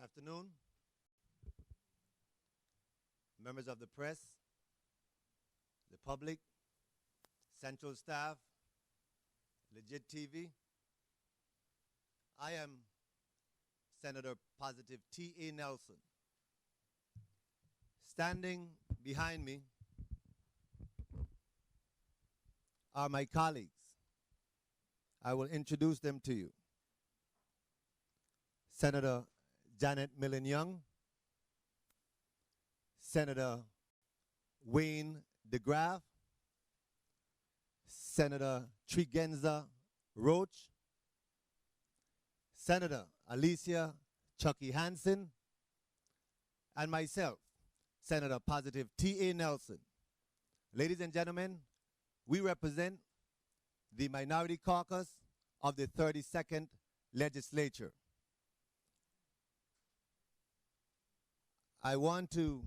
Afternoon, members of the press, the public, central staff, Legit TV. I am Senator Positive T.A. Nelson. Standing behind me are my colleagues. I will introduce them to you. Senator Janet Millin Young, Senator Wayne DeGraff, Senator Trigenza Roach, Senator Alicia Chucky Hansen, and myself, Senator Positive T.A. Nelson. Ladies and gentlemen, we represent the Minority Caucus of the 32nd Legislature. I want to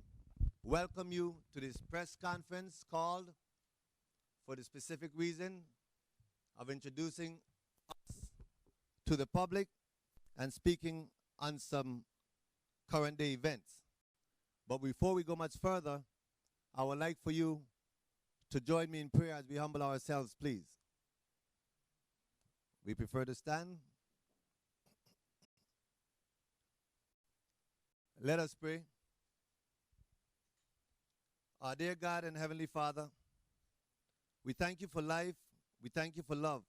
welcome you to this press conference called for the specific reason of introducing us to the public and speaking on some current day events. But before we go much further, I would like for you to join me in prayer as we humble ourselves, please. We prefer to stand. Let us pray. Our dear God and Heavenly Father, we thank you for life. We thank you for love.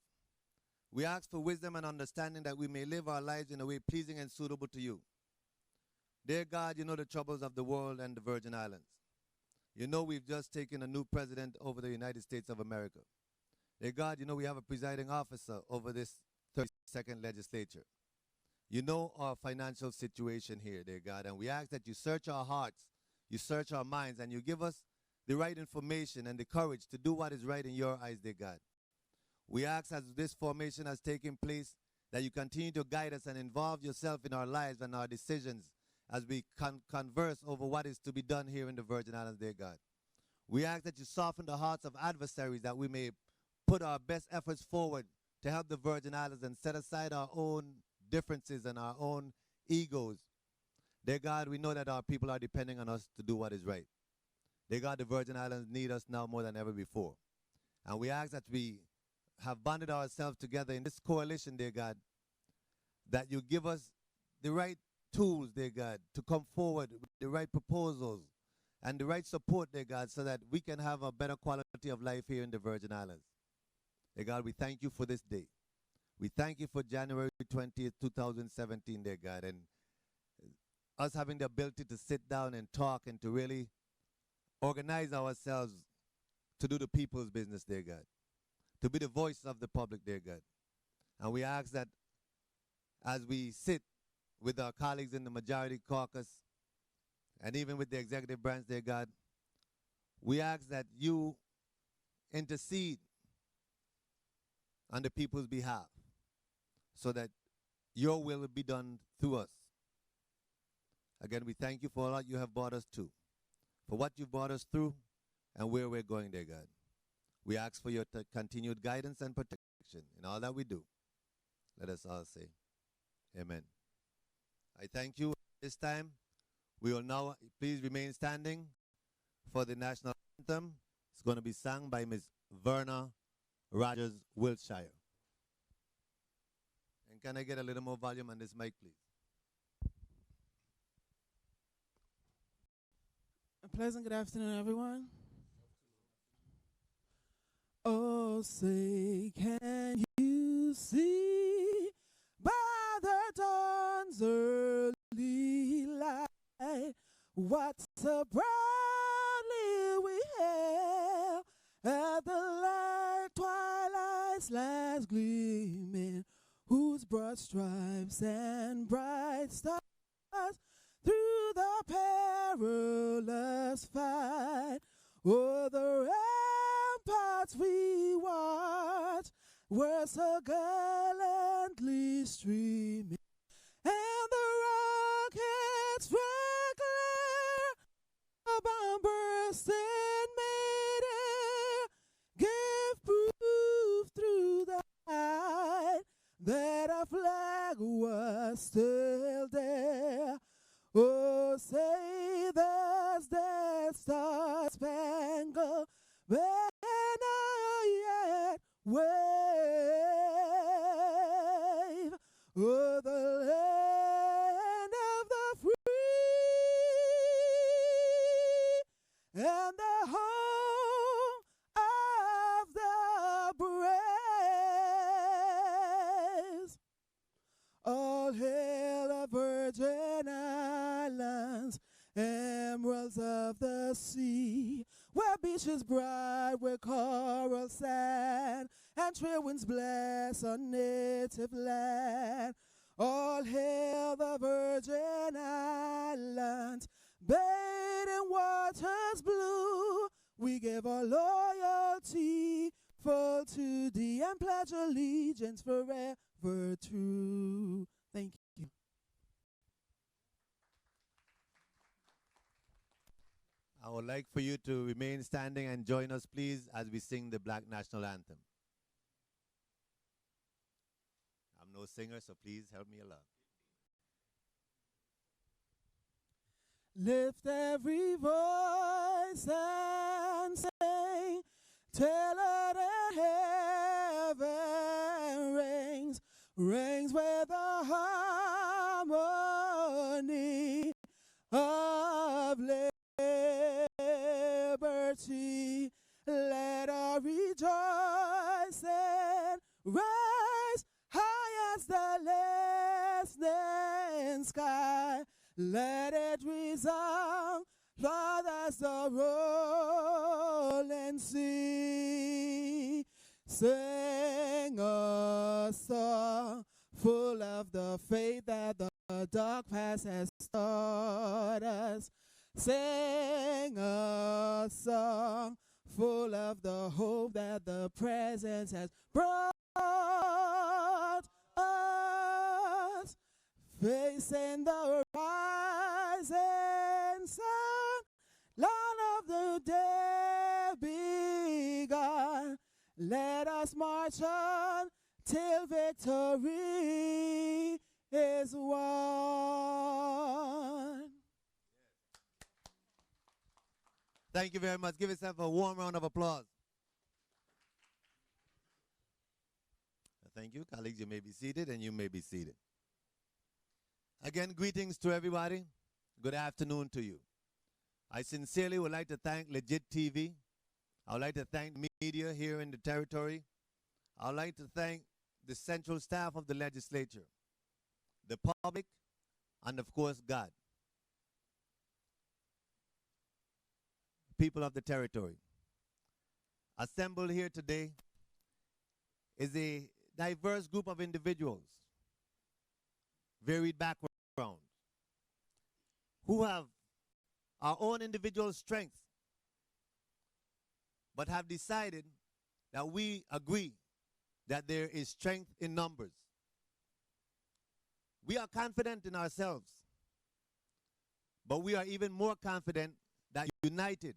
We ask for wisdom and understanding that we may live our lives in a way pleasing and suitable to you. Dear God, you know the troubles of the world and the Virgin Islands. You know we've just taken a new president over the United States of America. Dear God, you know we have a presiding officer over this 32nd legislature. You know our financial situation here, dear God, and we ask that you search our hearts, you search our minds, and you give us the right information and the courage to do what is right in your eyes, dear God. We ask as this formation has taken place that you continue to guide us and involve yourself in our lives and our decisions as we converse over what is to be done here in the Virgin Islands, dear God. We ask that you soften the hearts of adversaries that we may put our best efforts forward to help the Virgin Islands and set aside our own differences and our own egos. Dear God, we know that our people are depending on us to do what is right. Dear God, the Virgin Islands need us now more than ever before. And we ask that we have bonded ourselves together in this coalition, dear God, that you give us the right tools, dear God, to come forward with the right proposals and the right support, dear God, so that we can have a better quality of life here in the Virgin Islands. Dear God, we thank you for this day. We thank you for January 20th, 2017, dear God, and us having the ability to sit down and talk and to really organize ourselves to do the people's business, dear God, to be the voice of the public, dear God. And we ask that as we sit with our colleagues in the Majority Caucus and even with the executive branch, dear God, we ask that you intercede on the people's behalf so that your will will be done through us. Again, we thank you for all you have brought us to, for what you've brought us through, and where we're going, dear God. We ask for your continued guidance and protection in all that we do. Let us all say, amen. I thank you. This time, we will now please remain standing for the national anthem. It's going to be sung by Ms. Verna Rogers Wiltshire. And can I get a little more volume on this mic, please? A pleasant good afternoon, everyone. Oh, say, can you see by the dawn's early light what so proudly we hailed at the light twilight's last gleaming, whose broad stripes and bright stars through the perilous fight o'er the ramparts we watched were so gallantly streaming, and the rockets red glare, a bomb burst in midair, gave proof through the night that our flag was still there. and go when I yet wave o'er the land of the free and the home of the brave. All hail the Virgin Islands, emeralds of the sea, where beaches bright with coral sand, and trade winds bless our native land. All hail the Virgin Islands, bathed in waters blue. We give our loyalty full to thee and pledge allegiance forever true. Thank you. I would like for you to remain standing and join us, please, as we sing the Black National Anthem. I'm no singer, so please help me along. Lift every voice and sing, till the heaven rings, rings with the harmony of liberty. Let us rejoice and rise high as the listening sky. Let it resound loud as the rolling sea. Sing a song full of the faith that the dark past has taught us. Sing a song full of the hope that the present has brought us. Facing the rising sun, Lord of the day begun. Let us march on till victory is won. Thank you very much. Give yourself a warm round of applause. Thank you, colleagues. You may be seated, and you may be seated. Again, greetings to everybody. Good afternoon to you. I sincerely would like to thank Legit TV. I would like to thank the media here in the territory. I would like to thank the central staff of the legislature, the public, and of course, God. People of the territory. Assembled here today is a diverse group of individuals, varied backgrounds, who have our own individual strengths, but have decided that we agree that there is strength in numbers. We are confident in ourselves, but we are even more confident that united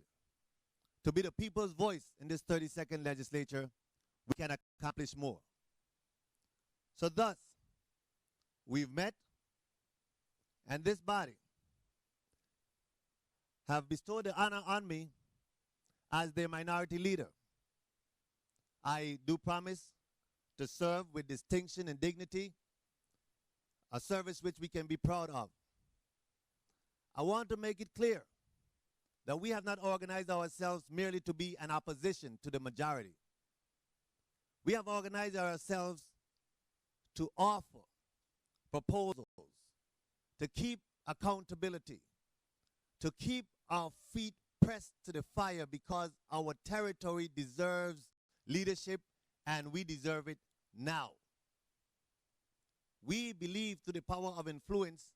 to be the people's voice in this 32nd legislature, we can accomplish more. So thus, we've met, and this body have bestowed the honor on me as their minority leader. I do promise to serve with distinction and dignity, a service which we can be proud of. I want to make it clear that we have not organized ourselves merely to be an opposition to the majority. We have organized ourselves to offer proposals, to keep accountability, to keep our feet pressed to the fire, because our territory deserves leadership and we deserve it now. We believe through the power of influence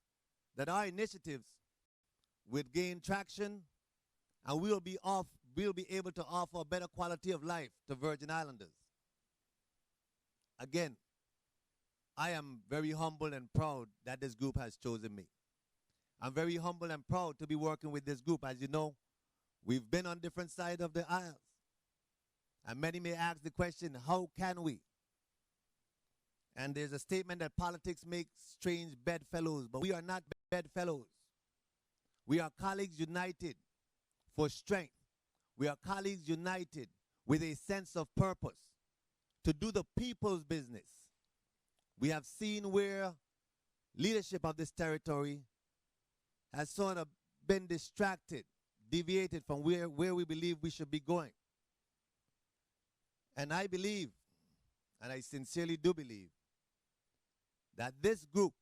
that our initiatives will gain traction, and we'll be able to offer a better quality of life to Virgin Islanders. Again, I am very humble and proud that this group has chosen me. I'm very humble and proud to be working with this group. As you know, we've been on different sides of the aisles. And many may ask the question, how can we? And there's a statement that politics makes strange bedfellows, but we are not bedfellows. We are colleagues united for strength. We are colleagues united with a sense of purpose to do the people's business. We have seen where leadership of this territory has sort of been distracted, deviated from where we believe we should be going. And I believe, and I sincerely do believe, that this group,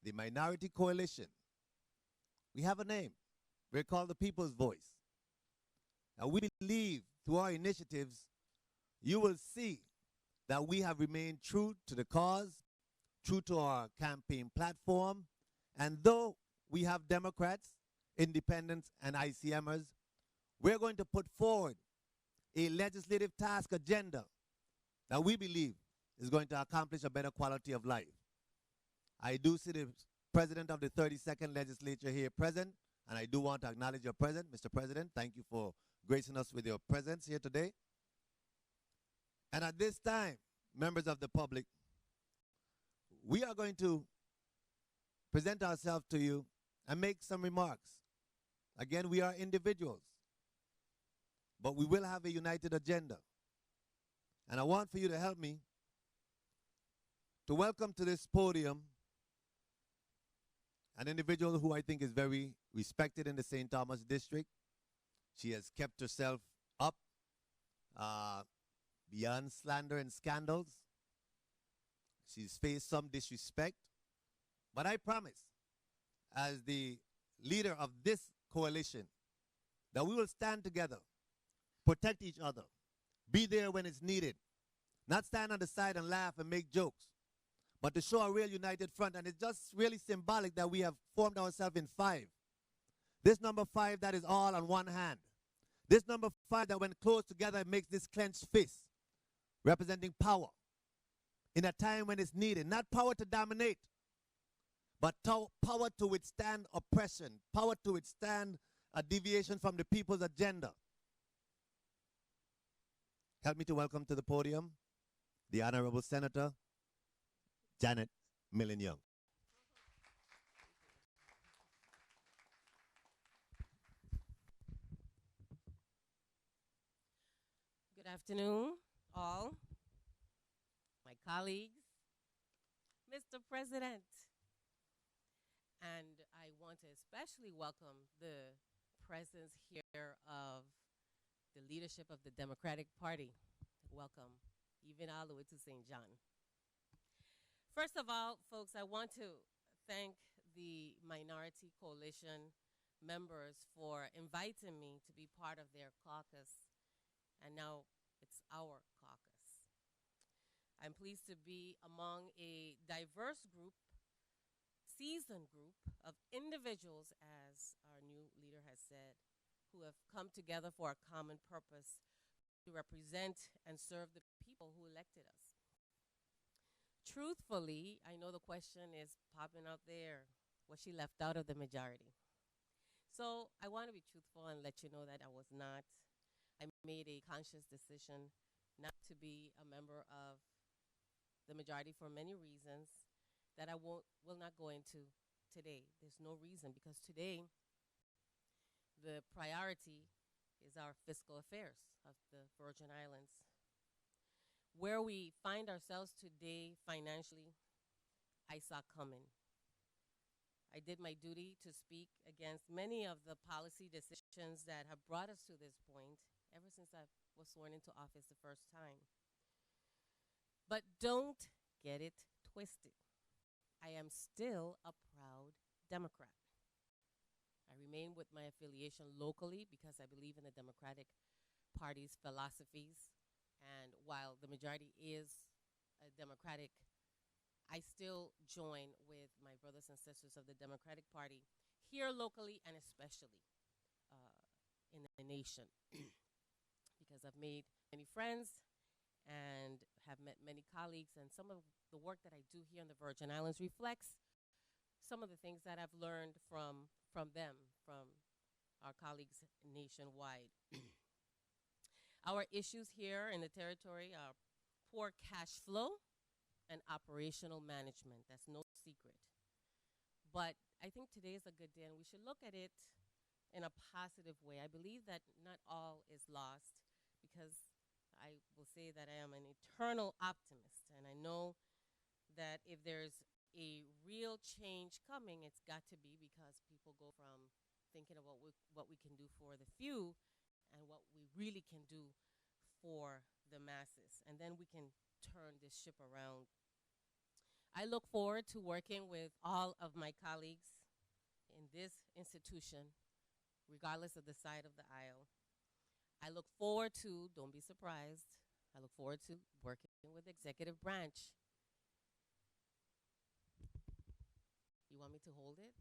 the Minority Coalition, we have a name. We're called the People's Voice. And we believe through our initiatives, you will see that we have remained true to the cause, true to our campaign platform. And though we have Democrats, independents, and ICMers, we're going to put forward a legislative task agenda that we believe is going to accomplish a better quality of life. I do see the President of the 32nd Legislature here present, and I do want to acknowledge your presence, Mr. President. Thank you for gracing us with your presence here today. And at this time, members of the public, we are going to present ourselves to you and make some remarks. Again, we are individuals, but we will have a united agenda. And I want for you to help me to welcome to this podium an individual who I think is very respected in the St. Thomas district. She has kept herself up beyond slander and scandals. She's faced some disrespect. But I promise, as the leader of this coalition, that we will stand together, protect each other, be there when it's needed, not stand on the side and laugh and make jokes, but to show a real united front. And it's just really symbolic that we have formed ourselves in 5. This number 5 that is all on one hand. This number 5 that when closed together makes this clenched fist, representing power in a time when it's needed. Not power to dominate, but power to withstand oppression, power to withstand a deviation from the people's agenda. Help me to welcome to the podium the Honorable Senator Janet Millin Young. Good afternoon, all, my colleagues, Mr. President. And I want to especially welcome the presence here of the leadership of the Democratic Party. Welcome, even all the way to St. John. First of all, folks, I want to thank the Minority Coalition members for inviting me to be part of their caucus. And now it's our caucus. I'm pleased to be among a diverse group, seasoned group of individuals, as our new leader has said, who have come together for a common purpose to represent and serve the people who elected us. Truthfully, I know the question is popping out there, was she left out of the majority? So I want to be truthful and let you know that I was not. I made a conscious decision not to be a member of the majority for many reasons that I will not go into today. There's no reason, because today the priority is our fiscal affairs of the Virgin Islands. Where we find ourselves today financially, I saw coming. I did my duty to speak against many of the policy decisions that have brought us to this point ever since I was sworn into office the first time. But don't get it twisted. I am still a proud Democrat. I remain with my affiliation locally because I believe in the Democratic Party's philosophies. And while the majority is a Democratic, I still join with my brothers and sisters of the Democratic Party here locally and especially in the nation. Because I've made many friends and have met many colleagues, and some of the work that I do here in the Virgin Islands reflects some of the things that I've learned from them, from our colleagues nationwide. Our issues here in the territory are poor cash flow and operational management. That's no secret. But I think today is a good day, and we should look at it in a positive way. I believe that not all is lost because I will say that I am an eternal optimist, and I know that if there's a real change coming, it's got to be because people go from thinking about what we can do for the few and what we really can do for the masses. And then we can turn this ship around. I look forward to working with all of my colleagues in this institution, regardless of the side of the aisle. I look forward to, don't be surprised, I look forward to working with the executive branch. You want me to hold it?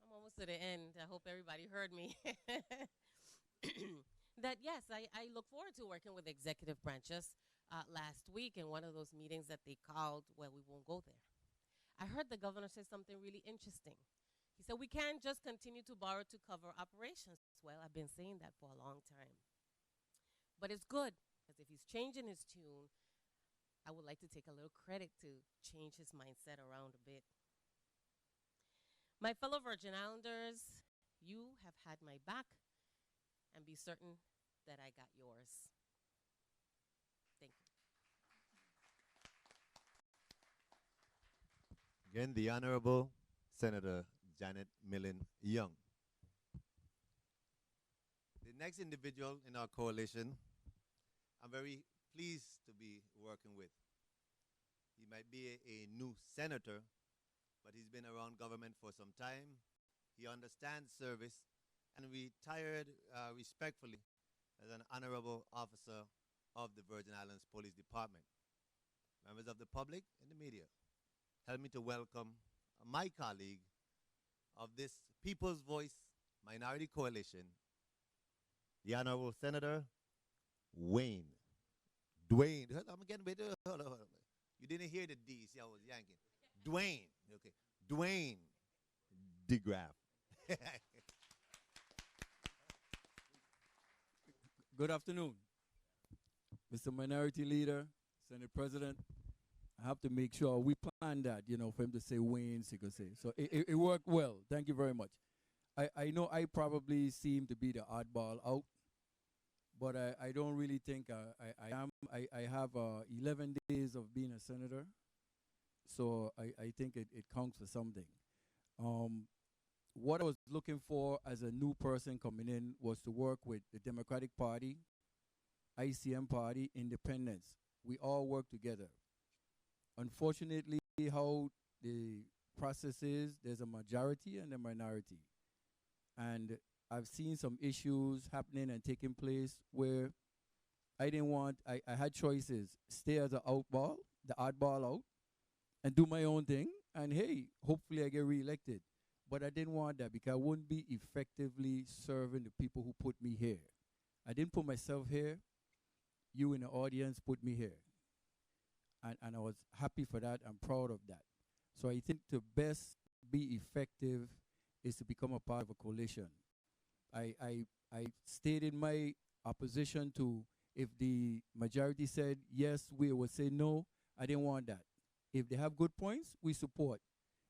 I'm almost to the end. I hope everybody heard me. That yes, I look forward to working with the executive branch. Just last week in one of those meetings that they called, well, we won't go there. I heard the governor say something really interesting. He said, we can't just continue to borrow to cover operations. Well, I've been saying that for a long time. But it's good, because if he's changing his tune, I would like to take a little credit to change his mindset around a bit. My fellow Virgin Islanders, you have had my back, and be certain that I got yours. Thank you. Again, the Honorable Senator Janet Millin Young. The next individual in our coalition, I'm very pleased to be working with. He might be a new senator, but he's been around government for some time. He understands service and retired respectfully as an honorable officer of the Virgin Islands Police Department. Members of the public and the media, help me to welcome my colleague of this People's Voice Minority Coalition, the Honorable Senator Dwayne. I'm getting better. Hold on. You didn't hear the D, see I was yanking. Dwayne, okay. Dwayne DeGraff. Good afternoon, Mr. Minority Leader, Senate President. I have to make sure we planned that, for him to say Wayne, he could say. So it worked well. Thank you very much. I know I probably seem to be the oddball out, but I don't really think I am. I have 11 days of being a senator, so I think it counts for something. What I was looking for as a new person coming in was to work with the Democratic Party, ICM Party, Independents. We all work together. Unfortunately, how the process is, there's a majority and a minority. And I've seen some issues happening and taking place where I had choices. Stay as the oddball out, and do my own thing. And hey, hopefully I get reelected. But I didn't want that because I wouldn't be effectively serving the people who put me here. I didn't put myself here. You in the audience put me here. And I was happy for that. I'm proud of that. So I think to best be effective is to become a part of a coalition. I stated my opposition to, if the majority said yes, we would say no. I didn't want that. If they have good points, we support.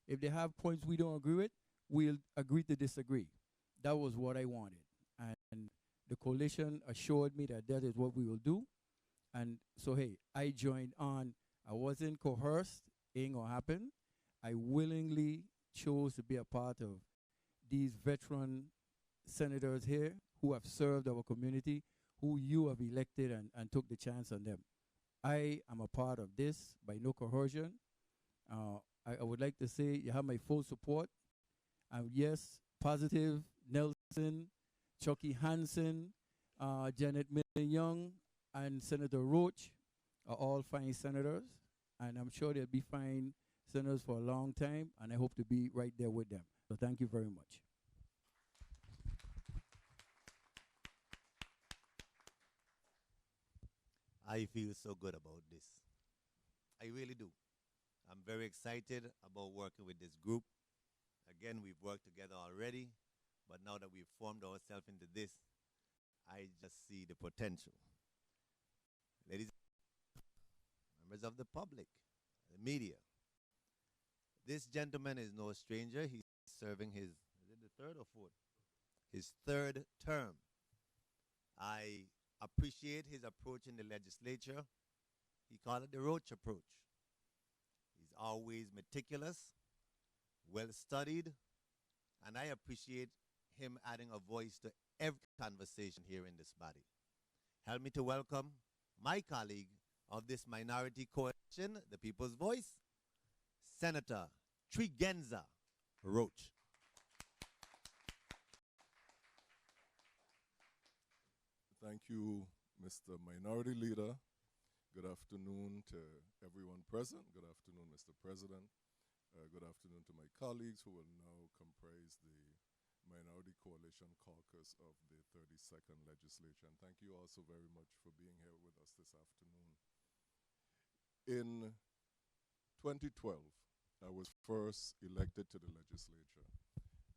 If they have points we don't agree with, we'll agree to disagree. That was what I wanted. And the coalition assured me that that is what we will do. And so, hey, I joined on. I wasn't coerced. Ain't gonna happen. I willingly chose to be a part of these veteran senators here who have served our community, who you have elected and took the chance on them. I am a part of this by no coercion. I would like to say you have my full support. Yes, Positive, Nelson, Chucky Hansen, Janet Millin Young, and Senator Roach are all fine senators. And I'm sure they'll be fine senators for a long time, and I hope to be right there with them. So thank you very much. I feel so good about this. I really do. I'm very excited about working with this group. Again, we've worked together already, but now that we've formed ourselves into this, I just see the potential. Ladies and members of the public, the media, This gentleman is no stranger. He's serving his, is it the third or fourth? His third term. I appreciate his approach in the legislature. He called it the Roach approach. He's always meticulous, well studied, and I appreciate him adding a voice to every conversation here in this body. Help me to welcome my colleague of this minority coalition, the People's Voice, Senator Trigenza Roach. Thank you, Mr. Minority Leader. Good afternoon to everyone present. Good afternoon, Mr. President. Good afternoon to my colleagues who will now comprise the Minority Coalition Caucus of the 32nd Legislature. And thank you also very much for being here with us this afternoon. In 2012, I was first elected to the legislature,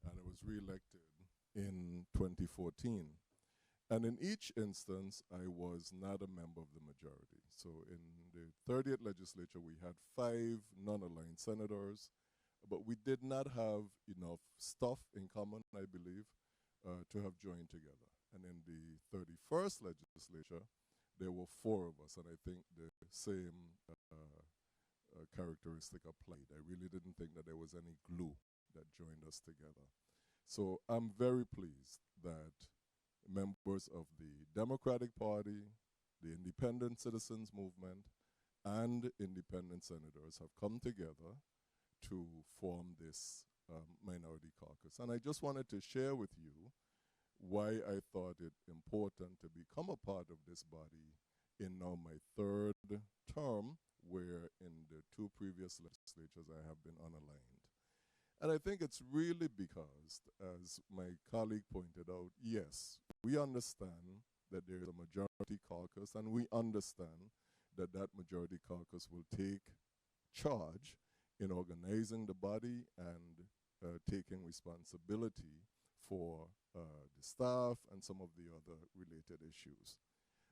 and I was re-elected in 2014. And in each instance, I was not a member of the majority. So in the 30th legislature, we had 5 non-aligned senators, but we did not have enough stuff in common, I believe, to have joined together. And in the 31st legislature, there were 4 of us, and I think the same characteristic applied. I really didn't think that there was any glue that joined us together. So I'm very pleased that members of the Democratic Party, the Independent Citizens Movement, and independent senators have come together to form this Minority Caucus. And I just wanted to share with you why I thought it important to become a part of this body in now my 3rd term, where in the 2 previous legislatures I have been unaligned. And I think it's really because, as my colleague pointed out, yes, we understand that there is a majority caucus, and we understand that that majority caucus will take charge in organizing the body and taking responsibility for the staff and some of the other related issues.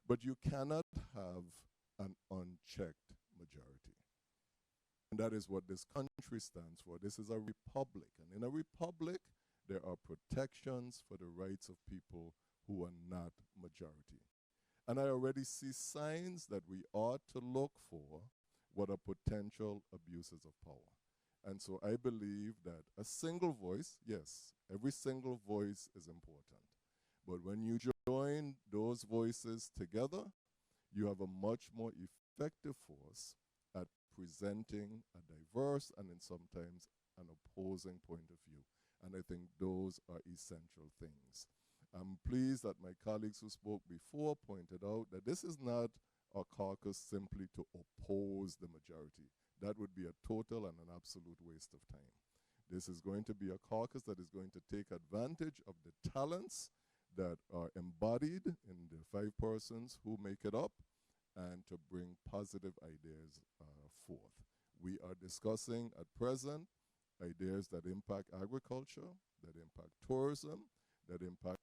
But you cannot have an unchecked majority. And that is what this country stands for. This is a republic. And in a republic, there are protections for the rights of people who are not majority. And I already see signs that we ought to look for what are potential abuses of power. And so I believe that a single voice, yes, every single voice is important. But when you join those voices together, you have a much more effective force at presenting a diverse and in sometimes an opposing point of view. And I think those are essential things. I'm pleased that my colleagues who spoke before pointed out that this is not a caucus simply to oppose the majority. That would be a total and an absolute waste of time. This is going to be a caucus that is going to take advantage of the talents that are embodied in the 5 persons who make it up, and to bring positive ideas forth. We are discussing at present ideas that impact agriculture, that impact tourism, that impact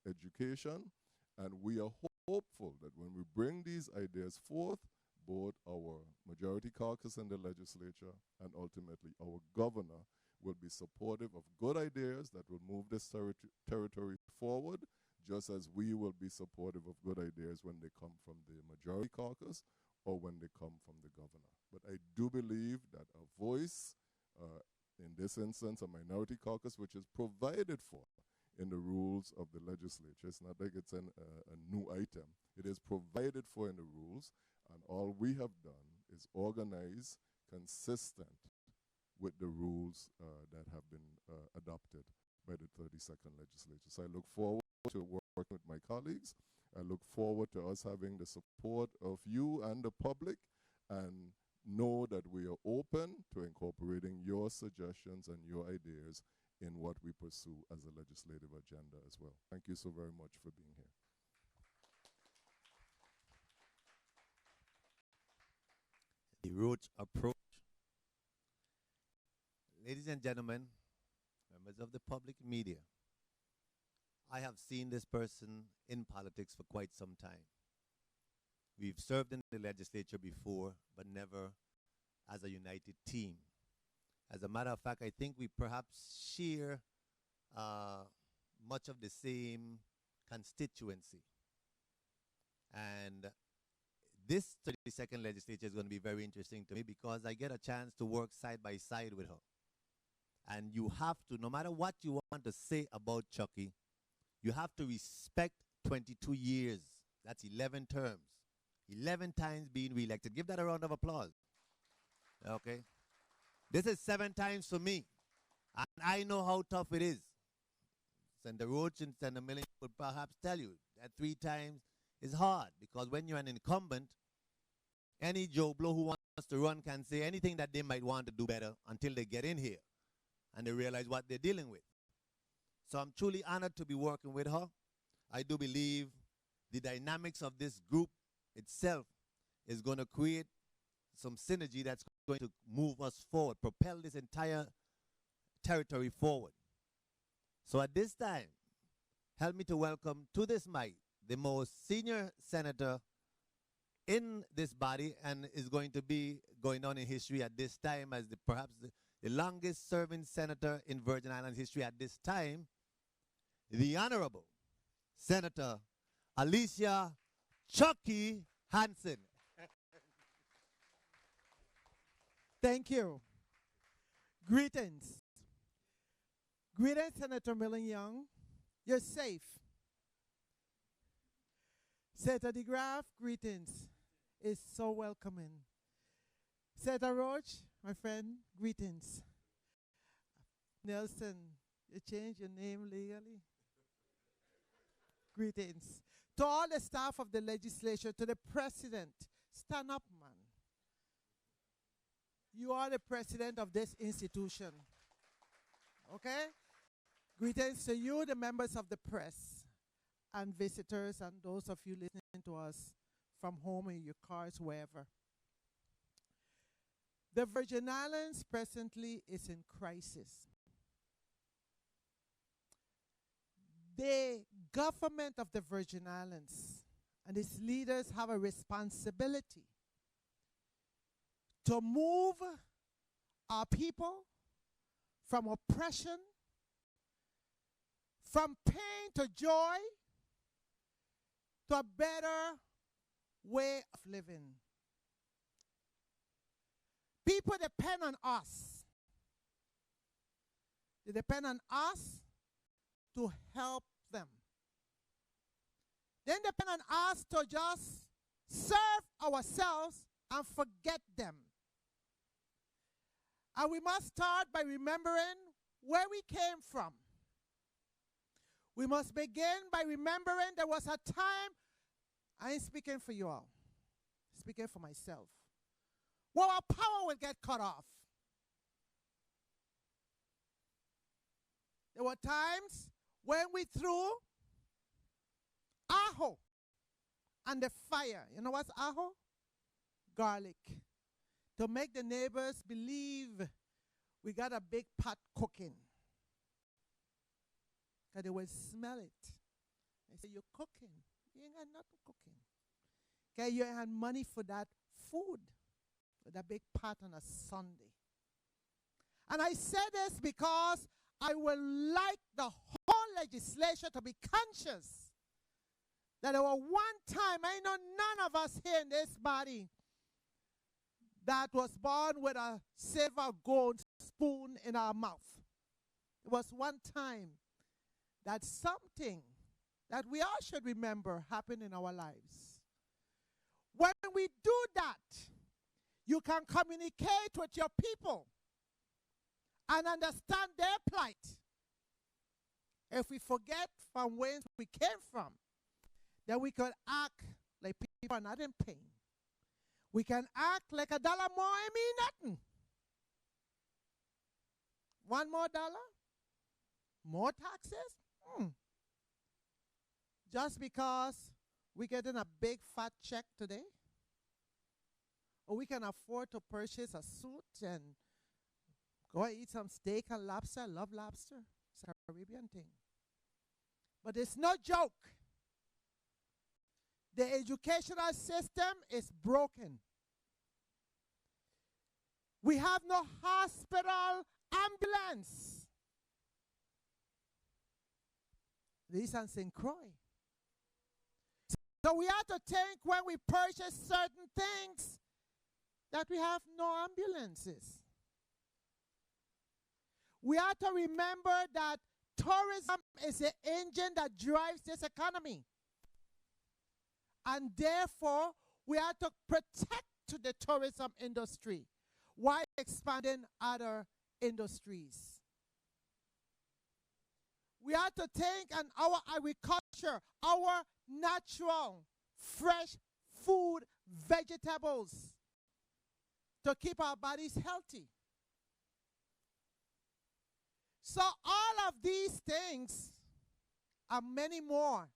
education, and we are hopeful that when we bring these ideas forth, both our majority caucus in the legislature and ultimately our governor will be supportive of good ideas that will move this territory forward, just as we will be supportive of good ideas when they come from the majority caucus or when they come from the governor. But I do believe that a voice, in this instance, a minority caucus, which is provided for in the rules of the legislature. It's not like it's a new item. It is provided for in the rules, and all we have done is organize consistent with the rules that have been adopted by the 32nd legislature. So I look forward to working with my colleagues. I look forward to us having the support of you and the public, and know that we are open to incorporating your suggestions and your ideas in what we pursue as a legislative agenda as well. Thank you so very much for being here. The Roach approach. Ladies and gentlemen, members of the public media, I have seen this person in politics for quite some time. We've served in the legislature before, but never as a united team. As a matter of fact, I think we perhaps share much of the same constituency. And this 32nd legislature is going to be very interesting to me because I get a chance to work side by side with her. And you have to, no matter what you want to say about Chucky, you have to respect 22 years. That's 11 terms. 11 times being reelected. Give that a round of applause. Okay? This is 7 times for me. And I know how tough it is. Senator Roach and Senator Millin would perhaps tell you that 3 times is hard because when you're an incumbent, any Joe Blow who wants to run can say anything that they might want to do better until they get in here and they realize what they're dealing with. So I'm truly honored to be working with her. I do believe the dynamics of this group itself is going to create some synergy that's going to move us forward, propel this entire territory forward. So at this time, help me to welcome to this mic the most senior senator in this body and is going to be going on in history at this time as perhaps the longest serving senator in Virgin Islands history at this time, the Honorable Senator Alicia Chucky Hansen. Thank you. Greetings. Greetings, Senator Millin Young. You're safe. Senator DeGraff, greetings. It's so welcoming. Senator Roach, my friend, greetings. Nelson, you changed your name legally? Greetings. To all the staff of the legislature, to the president, stand up, man. You are the president of this institution. Okay? Greetings to you, the members of the press, and visitors, and those of you listening to us from home in your cars, wherever. The Virgin Islands presently is in crisis. The government of the Virgin Islands and its leaders have a responsibility to move our people from oppression, from pain to joy, to a better way of living. People depend on us. They depend on us to help them. They depend on us to just serve ourselves and forget them. And we must start by remembering where we came from. We must begin by remembering there was a time, I ain't speaking for you all, I'm speaking for myself, where our power would get cut off. There were times when we threw ajo on the fire. You know what's ajo? Garlic. To make the neighbors believe we got a big pot cooking. Because they will smell it. They say, you're cooking. You ain't got nothing cooking. Okay, you ain't had money for that food, for that big pot on a Sunday. And I say this because I would like the whole legislature to be conscious that there was one time, I know none of us here in this body that was born with a silver gold spoon in our mouth. It was one time that something that we all should remember happened in our lives. When we do that, you can communicate with your people and understand their plight. If we forget from whence we came from, then we could act like people are not in pain. We can act like $1 more ain't mean nothing. $1 more? More taxes? Just because we're getting a big fat check today? Or we can afford to purchase a suit and go and eat some steak and lobster. I love lobster. It's a Caribbean thing. But it's no joke. The educational system is broken. We have no hospital ambulance. This is St. Croix. So we have to think when we purchase certain things that we have no ambulances. We have to remember that tourism is the engine that drives this economy. And therefore, we have to protect the tourism industry while expanding other industries. We have to think on our agriculture, our natural, fresh food, vegetables, to keep our bodies healthy. So all of these things and many more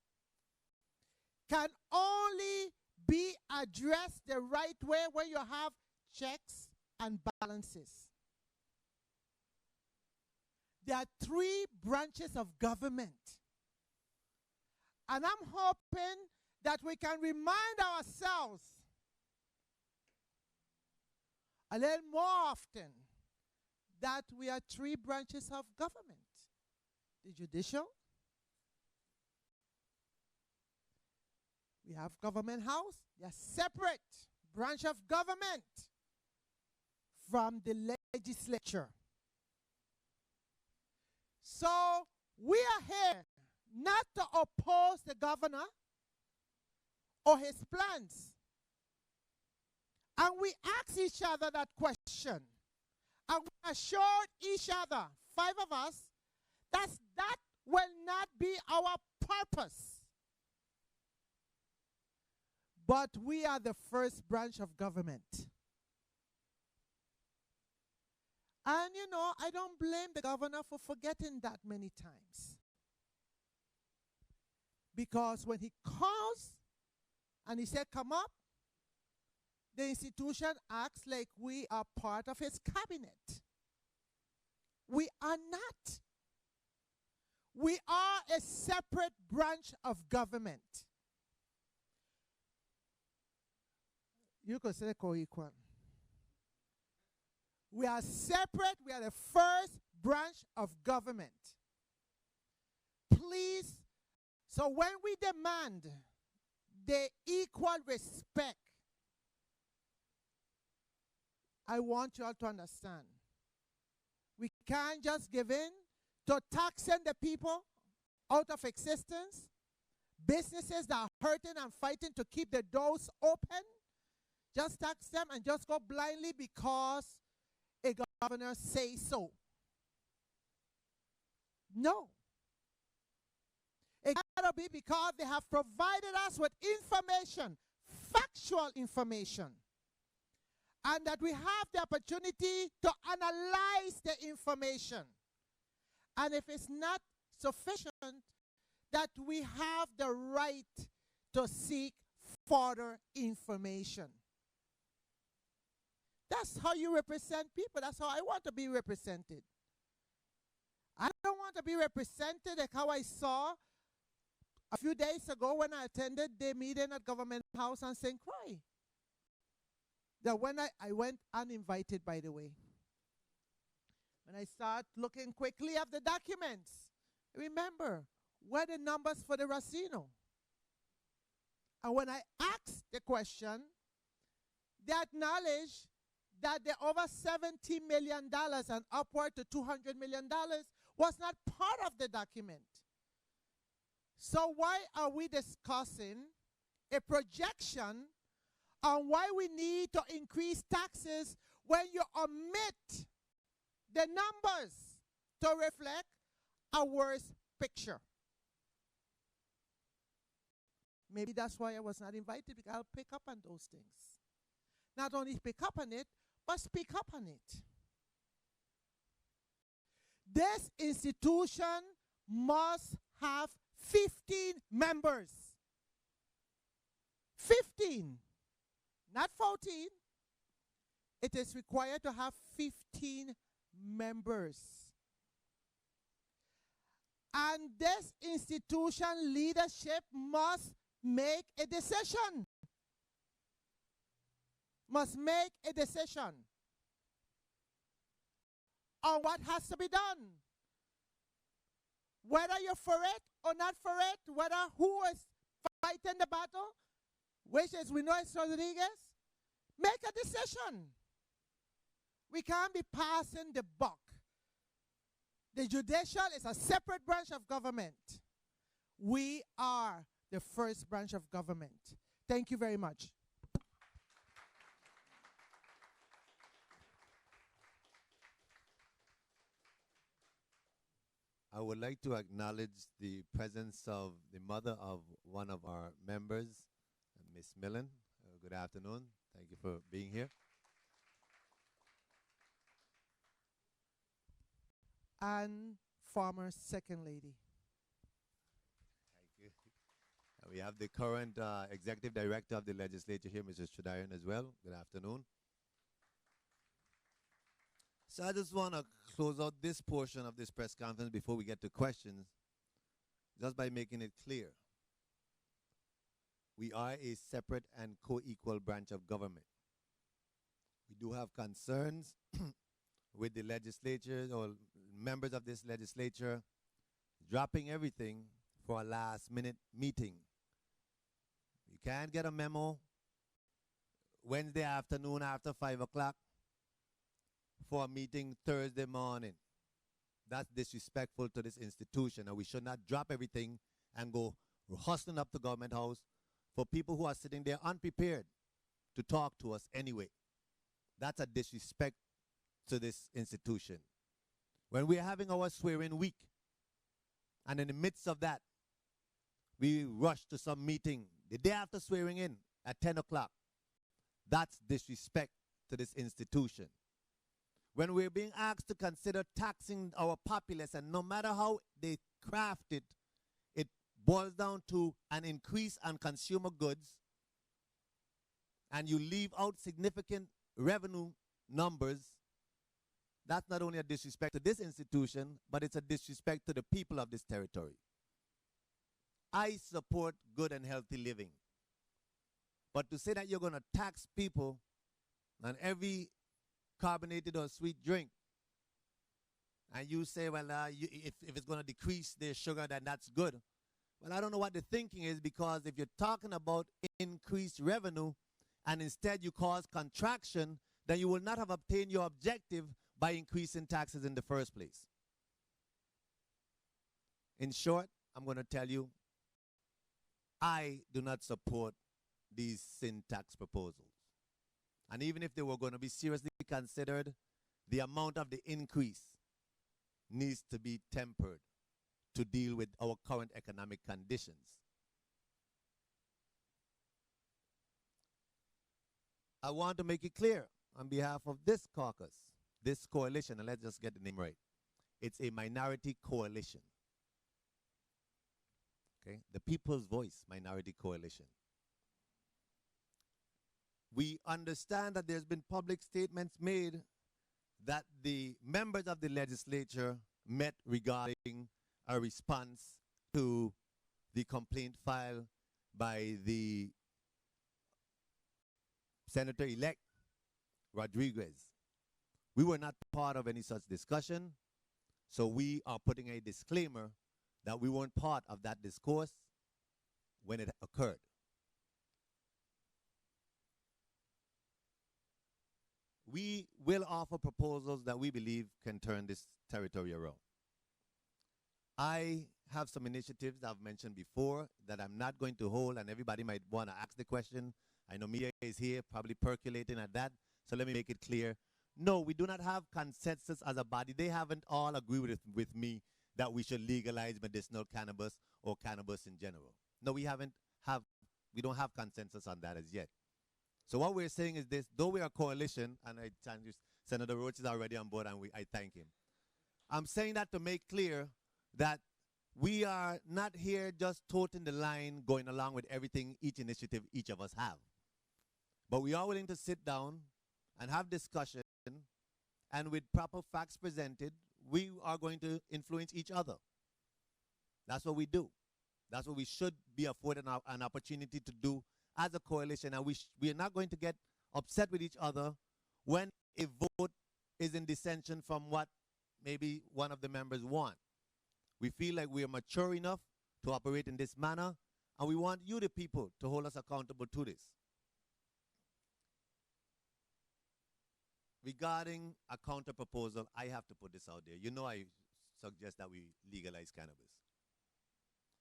can only be addressed the right way when you have checks and balances. There are 3 branches of government. And I'm hoping that we can remind ourselves a little more often that we are 3 branches of government. The judicial, we have government house, they are separate branch of government from the legislature. So we are here not to oppose the governor or his plans. And we ask each other that question. And we assured each other, 5 of us, that will not be our purpose. But we are the first branch of government. And you know, I don't blame the governor for forgetting that many times. Because when he calls and he said, come up, the institution acts like we are part of his cabinet. We are not. We are a separate branch of government. You could say co-equal. We are separate. We are the first branch of government. Please, so when we demand the equal respect, I want you all to understand. We can't just give in to taxing the people out of existence, businesses that are hurting and fighting to keep the doors open. Just tax them and just go blindly because a governor says so. No. It got to be because they have provided us with information, factual information, and that we have the opportunity to analyze the information. And if it's not sufficient, that we have the right to seek further information. That's how you represent people. That's how I want to be represented. I don't want to be represented like how I saw a few days ago when I attended the meeting at Government House on St. Croix. That when I went uninvited, by the way. When I start looking quickly at the documents, remember, where the numbers for the Racino? And when I asked the question, they acknowledged that the over $70 million and upward to $200 million was not part of the document. So why are we discussing a projection on why we need to increase taxes when you omit the numbers to reflect a worse picture? Maybe that's why I was not invited, because I'll pick up on those things. Not only pick up on it, but speak up on it. This institution must have 15 members. 15, not 14. It is required to have 15 members. And this institution leadership must make a decision. Must make a decision. on what has to be done. Whether you're for it or not for it, whether who is fighting the battle, which is we know it's Rodriguez, make a decision. We can't be passing the buck. The judicial is a separate branch of government. We are the first branch of government. Thank you very much. I would like to acknowledge the presence of the mother of one of our members, Miss Millin. Good afternoon. Thank you for being here. And former second lady. Thank you. We have the current executive director of the legislature here, Mrs. Chudarian, as well. Good afternoon. So I just want to close out this portion of this press conference before we get to questions, just by making it clear. We are a separate and co-equal branch of government. We do have concerns with the legislature or members of this legislature dropping everything for a last-minute meeting. You can't get a memo Wednesday afternoon after 5 o'clock for a meeting Thursday morning. That's disrespectful to this institution, and we should not drop everything and go hustling up to Government House for people who are sitting there unprepared to talk to us anyway. That's a disrespect to this institution. When we're having our swearing week, and in the midst of that, we rush to some meeting the day after swearing in at 10 o'clock. That's disrespect to this institution. When we're being asked to consider taxing our populace, and no matter how they craft it, it boils down to an increase on consumer goods, and you leave out significant revenue numbers, that's not only a disrespect to this institution, but it's a disrespect to the people of this territory. I support good and healthy living. But to say that you're going to tax people on every carbonated or sweet drink, and you say, well, if it's going to decrease their sugar, then that's good. Well, I don't know what the thinking is, because if you're talking about increased revenue and instead you cause contraction, then you will not have obtained your objective by increasing taxes in the first place. In short, I'm going to tell you, I do not support these sin tax proposals. And even if they were going to be seriously considered, the amount of the increase needs to be tempered to deal with our current economic conditions. I want to make it clear on behalf of this caucus, this coalition, and let's just get the name right. It's a minority coalition. Okay? The People's Voice Minority Coalition. We understand that there's been public statements made that the members of the legislature met regarding a response to the complaint filed by the Senator-elect Rodriguez. We were not part of any such discussion, so we are putting a disclaimer that we weren't part of that discourse when it occurred. We will offer proposals that we believe can turn this territory around. I have some initiatives that I've mentioned before that I'm not going to hold, and everybody might want to ask the question. I know media is here, probably percolating at that, so let me make it clear. No, we do not have consensus as a body. They haven't all agreed with me that we should legalize medicinal cannabis or cannabis in general. No, we don't have consensus on that as yet. So what we're saying is this: though we are a coalition, and Senator Roach is already on board, and I thank him. I'm saying that to make clear that we are not here just toting the line, going along with everything, each initiative each of us have. But we are willing to sit down and have discussion, and with proper facts presented, we are going to influence each other. That's what we do. That's what we should be afforded an opportunity to do as a coalition, and we are not going to get upset with each other when a vote is in dissension from what maybe one of the members want. We feel like we are mature enough to operate in this manner, and we want you, the people, to hold us accountable to this. Regarding a counter proposal, I have to put this out there. You know I suggest that we legalize cannabis.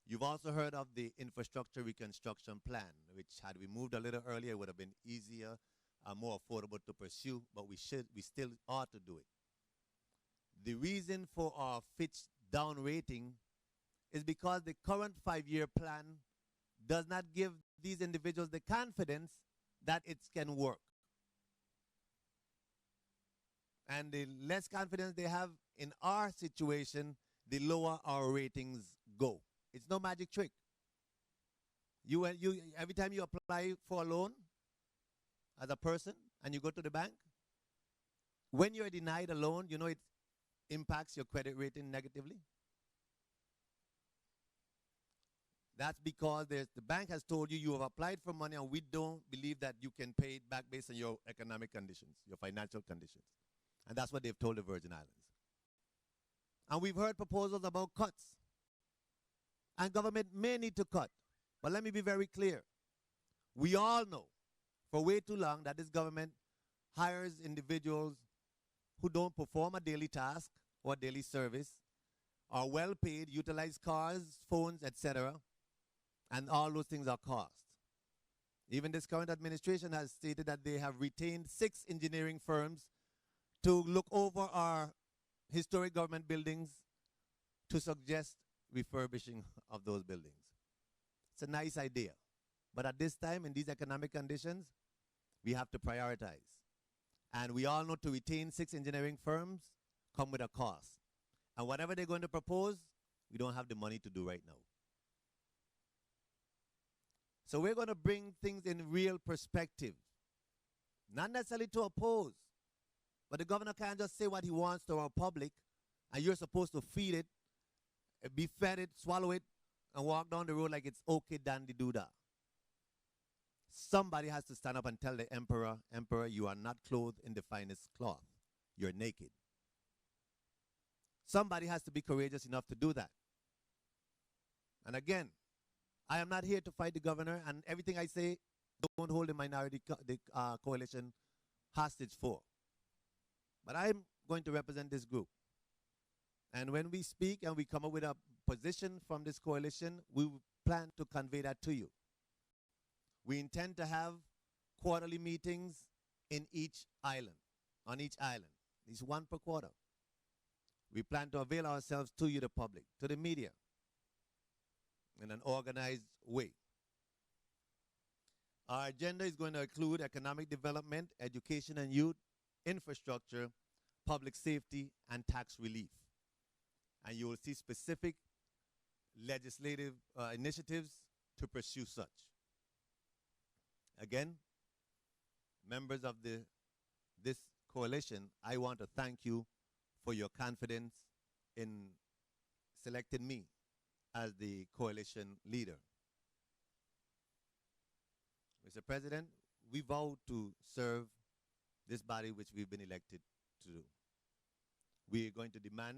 You've also heard of the infrastructure reconstruction plan, which had we moved a little earlier, it would have been easier and more affordable to pursue, but we still ought to do it. The reason for our Fitch down rating is because the current 5-year plan does not give these individuals the confidence that it can work. And the less confidence they have in our situation, the lower our ratings go. It's no magic trick. Every time you apply for a loan as a person and you go to the bank, when you're denied a loan, you know it impacts your credit rating negatively. That's because the bank has told you have applied for money and we don't believe that you can pay it back based on your economic conditions, your financial conditions. And that's what they've told the Virgin Islands. And we've heard proposals about cuts. And government may need to cut. But let me be very clear. We all know for way too long that this government hires individuals who don't perform a daily task or daily service, are well paid, utilize cars, phones, etc. And all those things are cost. Even this current administration has stated that they have retained 6 engineering firms to look over our historic government buildings to suggest refurbishing of those buildings. It's a nice idea. But at this time, in these economic conditions, we have to prioritize. And we all know to retain 6 engineering firms come with a cost. And whatever they're going to propose, we don't have the money to do right now. So we're going to bring things in real perspective. Not necessarily to oppose, but the governor can't just say what he wants to our public, and you're supposed to feed it, be fed it, swallow it, and walk down the road like it's okay dandy do that. Somebody has to stand up and tell the emperor, you are not clothed in the finest cloth. You're naked. Somebody has to be courageous enough to do that. And again, I am not here to fight the governor, and everything I say, don't hold the minority coalition hostage for. But I'm going to represent this group. And when we speak and we come up with a position from this coalition, we plan to convey that to you. We intend to have quarterly meetings in each island, on each island. It's 1 per quarter. We plan to avail ourselves to you, the public, to the media, in an organized way. Our agenda is going to include economic development, education and youth, infrastructure, public safety, and tax relief. And you will see specific legislative initiatives to pursue such. Again, members of this coalition, I want to thank you for your confidence in selecting me as the coalition leader. Mr. President, we vow to serve this body which we've been elected to do. We are going to demand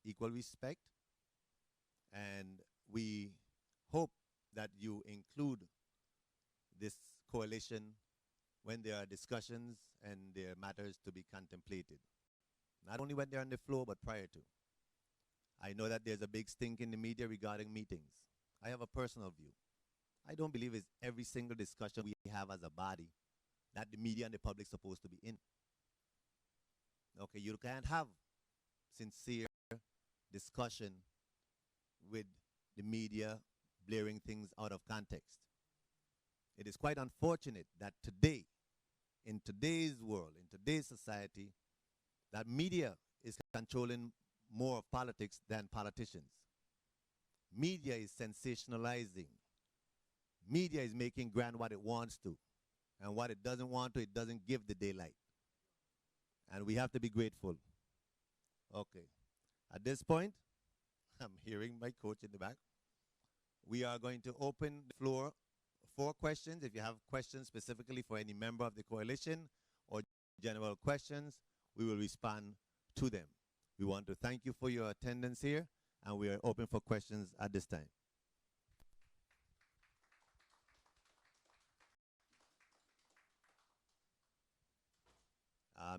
equal respect, and we hope that you include this coalition when there are discussions and there are matters to be contemplated. Not only when they're on the floor, but prior to. I know that there's a big stink in the media regarding meetings. I have a personal view. I don't believe it's every single discussion we have as a body that the media and the public are supposed to be in. Okay, you can't have sincere discussion with the media blaring things out of context. It is quite unfortunate that today, in today's world, in today's society, that media is controlling more of politics than politicians. Media is sensationalizing. Media is making grand what it wants to. And what it doesn't want to, it doesn't give the daylight. And we have to be grateful. Okay. At this point, I'm hearing my coach in the back. We are going to open the floor for questions. If you have questions specifically for any member of the coalition or general questions, we will respond to them. We want to thank you for your attendance here, and we are open for questions at this time.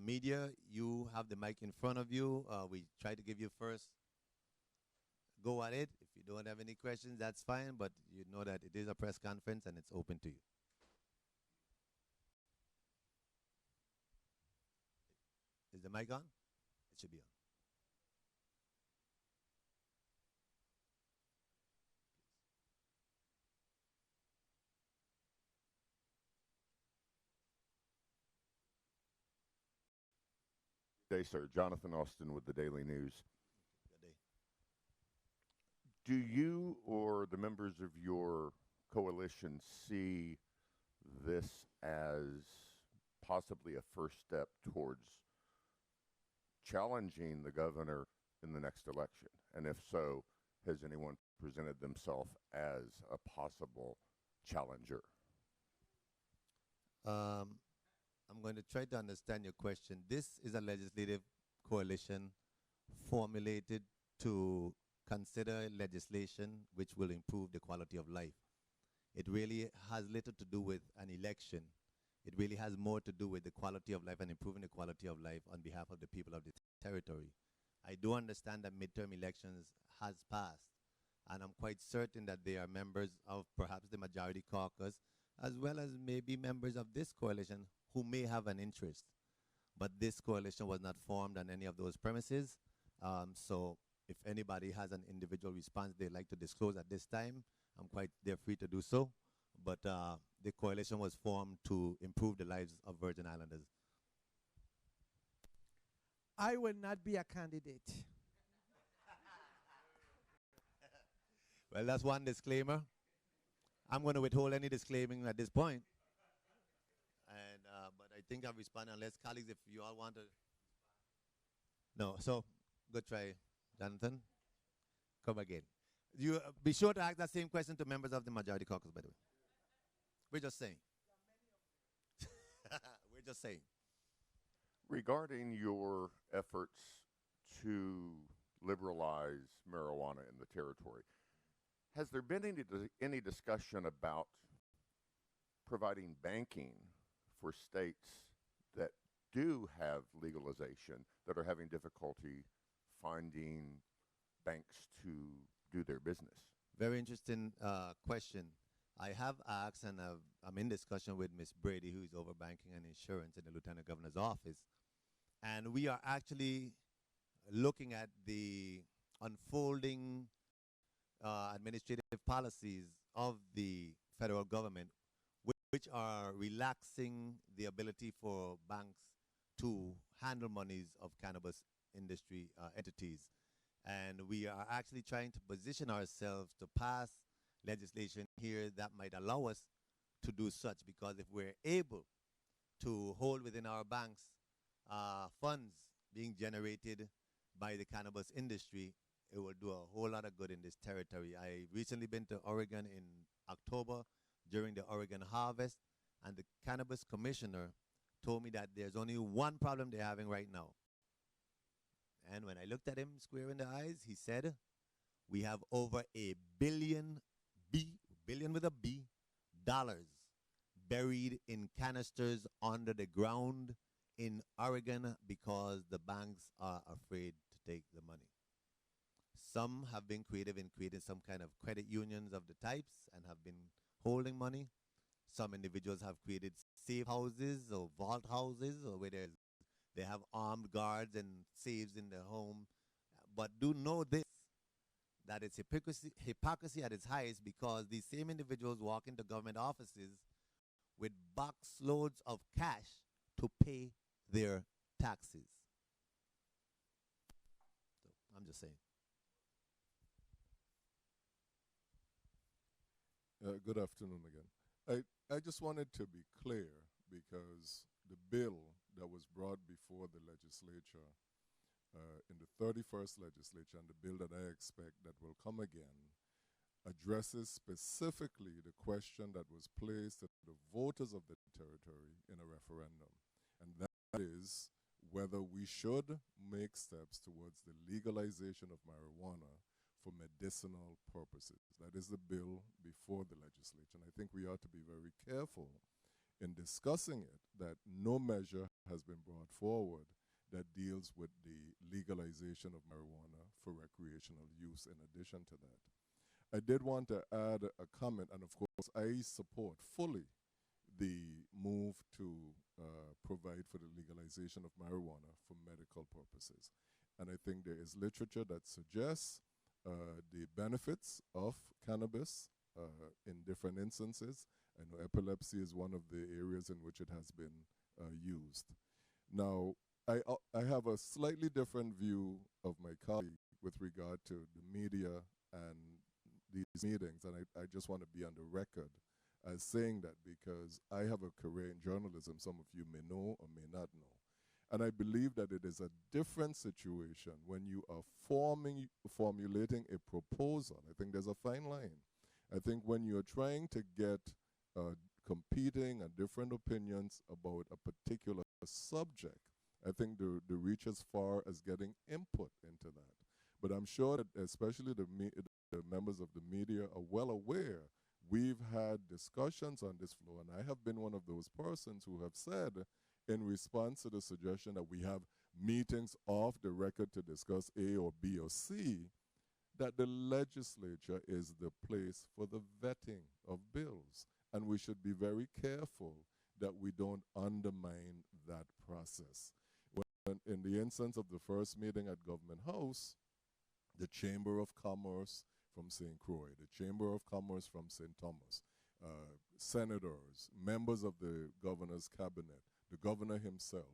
Media, you have the mic in front of you. We try to give you first go at it. If you don't have any questions, that's fine, but you know that it is a press conference and it's open to you. Is the mic on? It should be on. Good day, sir. Jonathan Austin with the Daily News. Good day. Do you or the members of your coalition see this as possibly a first step towards challenging the governor in the next election? And if so, has anyone presented themselves as a possible challenger? I'm going to try to understand your question. This is a legislative coalition formulated to consider legislation which will improve the quality of life. It really has little to do with an election. It really has more to do with the quality of life and improving the quality of life on behalf of the people of the territory. I do understand that midterm elections has passed, and I'm quite certain that they are members of perhaps the Majority Caucus, as well as maybe members of this coalition who may have an interest. But this coalition was not formed on any of those premises. So if anybody has an individual response they'd like to disclose at this time, they're free to do so. But the coalition was formed to improve the lives of Virgin Islanders. I will not be a candidate. Well, that's one disclaimer. I'm going to withhold any disclaiming at this point. And but I think I've responded, unless colleagues, if you all want to. No, so good try, Jonathan. Come again. You be sure to ask that same question to members of the Majority Caucus, by the way. We're just saying. We're just saying. Regarding your efforts to liberalize marijuana in the territory, has there been any discussion about providing banking for states that do have legalization that are having difficulty finding banks to do their business? Very interesting question. I have asked, and I'm in discussion with Ms. Brady, who is over banking and insurance in the Lieutenant Governor's office. And we are actually looking at the unfolding administrative policies of the federal government, which are relaxing the ability for banks to handle monies of cannabis industry entities. And we are actually trying to position ourselves to pass legislation here that might allow us to do such, because if we're able to hold within our banks funds being generated by the cannabis industry, it will do a whole lot of good in this territory. I recently been to Oregon in October during the Oregon harvest, and the cannabis commissioner told me that there's only one problem they're having right now. And when I looked at him square in the eyes, he said, we have over $1 billion with a B, dollars buried in canisters under the ground in Oregon because the banks are afraid to take the money. Some have been creative in creating some kind of credit unions of the types and have been holding money. Some individuals have created safe houses or vault houses, or where they have armed guards and safes in their home. But do know this, that it's hypocrisy at its highest, because these same individuals walk into government offices with box loads of cash to pay their taxes. So I'm just saying. Good afternoon again. I just wanted to be clear, because the bill that was brought before the legislature in the 31st legislature, and the bill that I expect that will come again, addresses specifically the question that was placed to the voters of the territory in a referendum. And that is whether we should make steps towards the legalization of marijuana for medicinal purposes. That is the bill before the legislature. And I think we ought to be very careful in discussing it, that no measure has been brought forward that deals with the legalization of marijuana for recreational use in addition to that. I did want to add a comment, and of course I support fully the move to provide for the legalization of marijuana for medical purposes. And I think there is literature that suggests the benefits of cannabis in different instances. I know epilepsy is one of the areas in which it has been used. Now, I have a slightly different view of my colleague with regard to the media and these meetings, and I just want to be on the record as saying that because I have a career in journalism, some of you may know or may not know. And I believe that it is a different situation when you are formulating a proposal. I think there's a fine line. I think when you're trying to get competing and different opinions about a particular subject, I think the reach as far as getting input into that. But I'm sure that especially the members of the media are well aware we've had discussions on this floor, and I have been one of those persons who have said, in response to the suggestion that we have meetings off the record to discuss A or B or C, that the legislature is the place for the vetting of bills. And we should be very careful that we don't undermine that process. When, in the instance of the first meeting at Government House, the Chamber of Commerce from St. Croix, the Chamber of Commerce from St. Thomas, senators, members of the governor's cabinet, the governor himself.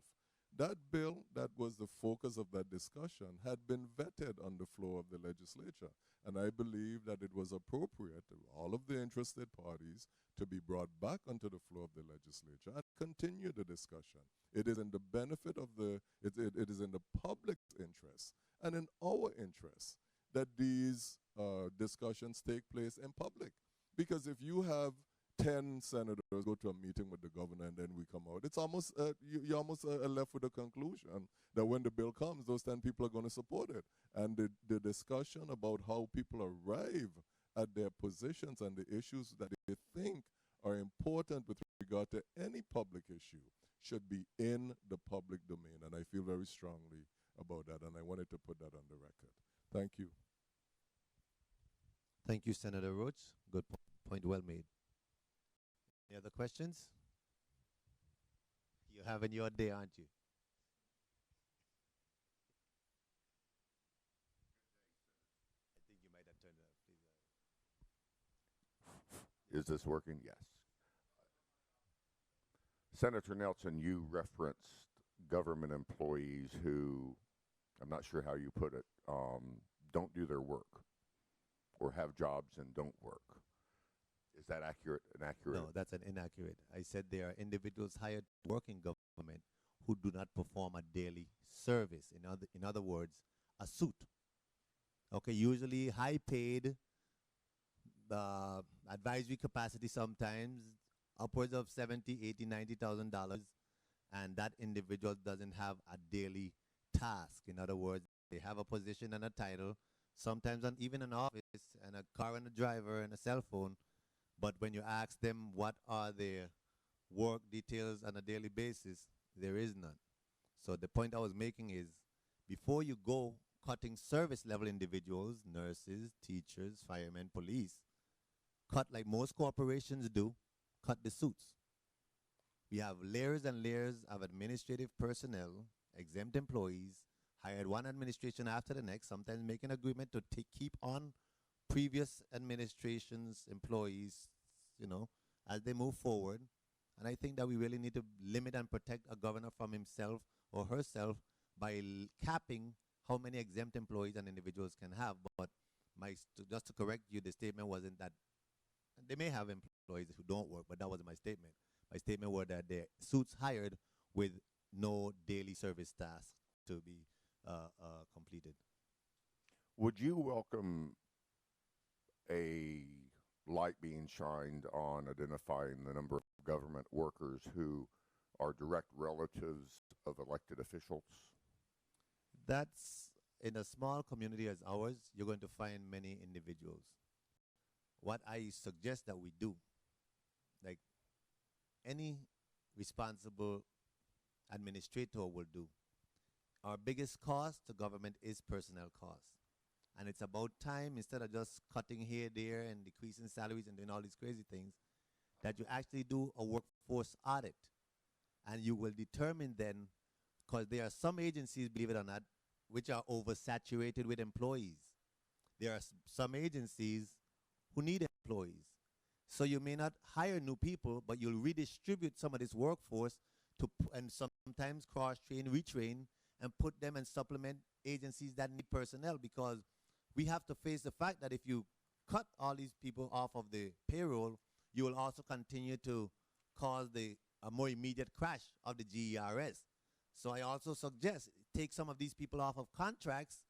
That bill that was the focus of that discussion had been vetted on the floor of the legislature. And I believe that it was appropriate to all of the interested parties to be brought back onto the floor of the legislature and continue the discussion. It is in the benefit of it is in the public's interest and in our interest that these discussions take place in public. Because if you have 10 senators go to a meeting with the governor and then we come out, it's almost, you're almost left with a conclusion that when the bill comes, those 10 people are going to support it. And the discussion about how people arrive at their positions and the issues that they think are important with regard to any public issue should be in the public domain. And I feel very strongly about that, and I wanted to put that on the record. Thank you. Thank you, Senator Roach. Good point, well made. Any other questions? You're having your day, aren't you? I think you might have turned it up, please. Is this working? Yes. Senator Nelson, you referenced government employees who, I'm not sure how you put it, don't do their work or have jobs and don't work. Is that accurate? No, that's an inaccurate. I said there are individuals hired to work in government who do not perform a daily service. In other words, a suit. Okay, usually high paid, advisory capacity sometimes, upwards of $70,000, $80,000, $90,000, and that individual doesn't have a daily task. In other words, they have a position and a title, sometimes even an office and a car and a driver and a cell phone. But when you ask them what are their work details on a daily basis, there is none. So the point I was making is, before you go cutting service level individuals, nurses, teachers, firemen, police, cut like most corporations do, cut the suits. We have layers and layers of administrative personnel, exempt employees, hired one administration after the next, sometimes make an agreement to keep on previous administration's employees, as they move forward. And I think that we really need to limit and protect a governor from himself or herself by capping how many exempt employees and individuals can have. But just to correct you, the statement wasn't that they may have employees who don't work, but that wasn't my statement. My statement was that they're suits hired with no daily service tasks to be completed. Would you welcome a light being shined on identifying the number of government workers who are direct relatives of elected officials? That's in a small community as ours, you're going to find many individuals. What I suggest that we do, like any responsible administrator will do, our biggest cost to government is personnel costs. And it's about time, instead of just cutting here, there, and decreasing salaries and doing all these crazy things, that you actually do a workforce audit. And you will determine then, because there are some agencies, believe it or not, which are oversaturated with employees. There are some agencies who need employees. So you may not hire new people, but you'll redistribute some of this workforce and sometimes cross-train, retrain, and put them and supplement agencies that need personnel, because we have to face the fact that if you cut all these people off of the payroll, you will also continue to cause a more immediate crash of the GERS. So I also suggest take some of these people off of contracts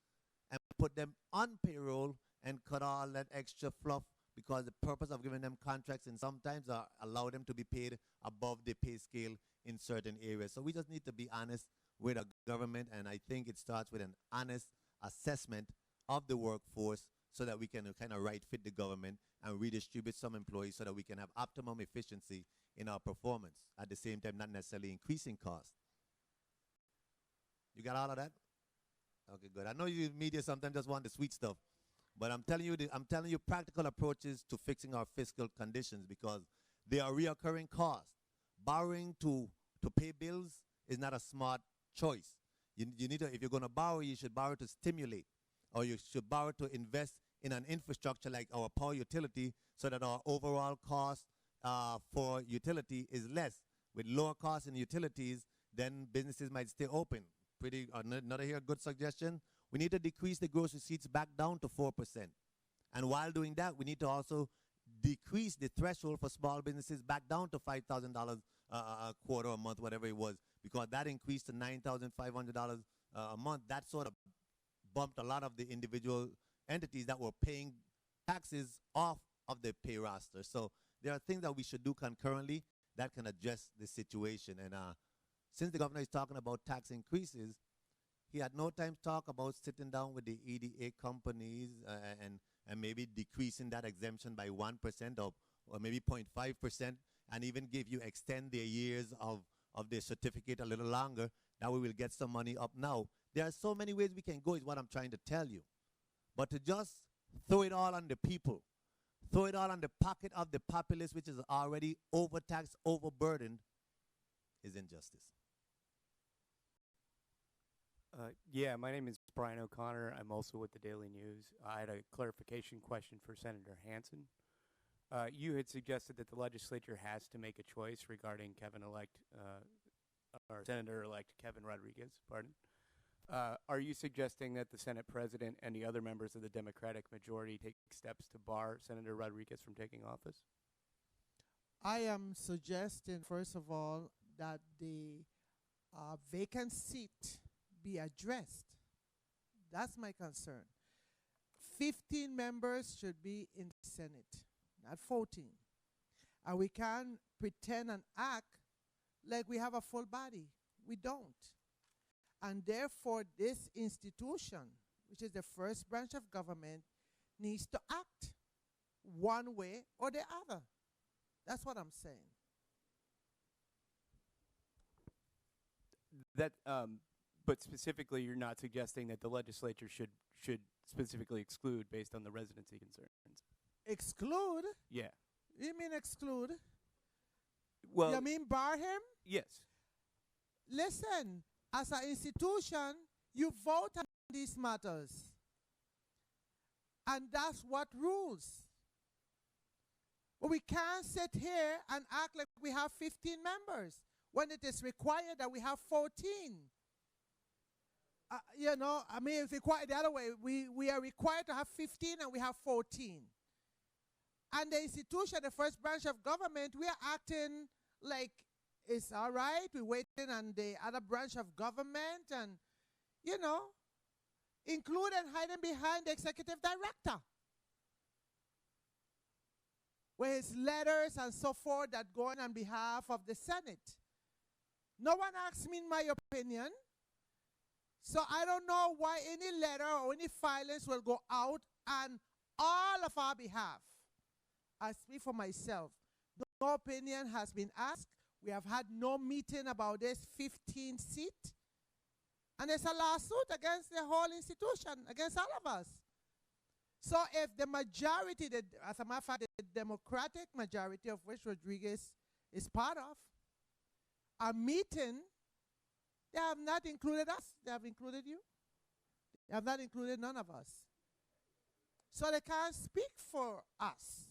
and put them on payroll and cut all that extra fluff, because the purpose of giving them contracts and sometimes allow them to be paid above the pay scale in certain areas. So we just need to be honest with our government, and I think it starts with an honest assessment of the workforce so that we can kind of right fit the government and redistribute some employees so that we can have optimum efficiency in our performance, at the same time not necessarily increasing costs. You got all of that? Okay, good. I know you media sometimes just want the sweet stuff, but I'm telling you practical approaches to fixing our fiscal conditions, because they are reoccurring costs. Borrowing to pay bills is not a smart choice. You need to, if you're going to borrow, you should borrow to stimulate, or you should borrow to invest in an infrastructure like our power utility, so that our overall cost for utility is less. With lower costs in utilities, then businesses might stay open. Another here good suggestion. We need to decrease the gross receipts back down to 4%. And while doing that, we need to also decrease the threshold for small businesses back down to $5,000 a quarter, a month, whatever it was, because that increased to $9,500 a month. That sort of bumped a lot of the individual entities that were paying taxes off of the pay roster. So there are things that we should do concurrently that can address the situation. And since the governor is talking about tax increases, he had no time to talk about sitting down with the EDA companies and maybe decreasing that exemption by 1% or maybe 0.5%, and even extend their years of their certificate a little longer. That way we'll get some money up now. There are so many ways we can go, is what I'm trying to tell you. But to just throw it all on the people, throw it all on the pocket of the populace, which is already overtaxed, overburdened, is injustice. Yeah, my name is Brian O'Connor. I'm also with the Daily News. I had a clarification question for Senator Hansen. You had suggested that the legislature has to make a choice regarding Senator-elect Kevin Rodriguez, pardon. Are you suggesting that the Senate President and the other members of the Democratic majority take steps to bar Senator Rodriguez from taking office? I am suggesting, first of all, that the vacant seat be addressed. That's my concern. 15 members should be in the Senate, not 14. And we can't pretend and act like we have a full body. We don't. And therefore, this institution, which is the first branch of government, needs to act one way or the other. That's what I'm saying. But specifically, you're not suggesting that the legislature should specifically exclude based on the residency concerns. Exclude? Yeah. You mean exclude? Well, You mean bar him? yes. Listen, as an institution, you vote on these matters. And that's what rules. But we can't sit here and act like we have 15 members when it is required that we have 14. It's required the other way. We are required to have 15 and we have 14. And the institution, the first branch of government, we are acting like it's all right. We're waiting on the other branch of government and, include and hiding behind the executive director, with his letters and so forth that go on behalf of the Senate. No one asked me my opinion. So I don't know why any letter or any filings will go out on all of our behalf. I speak for myself. No opinion has been asked. We have had no meeting about this 15 seat. And there's a lawsuit against the whole institution, against all of us. So if the majority, as a matter of fact, the Democratic majority of which Rodriguez is part of, are meeting, they have not included us. They have included you. They have not included none of us. So they can't speak for us.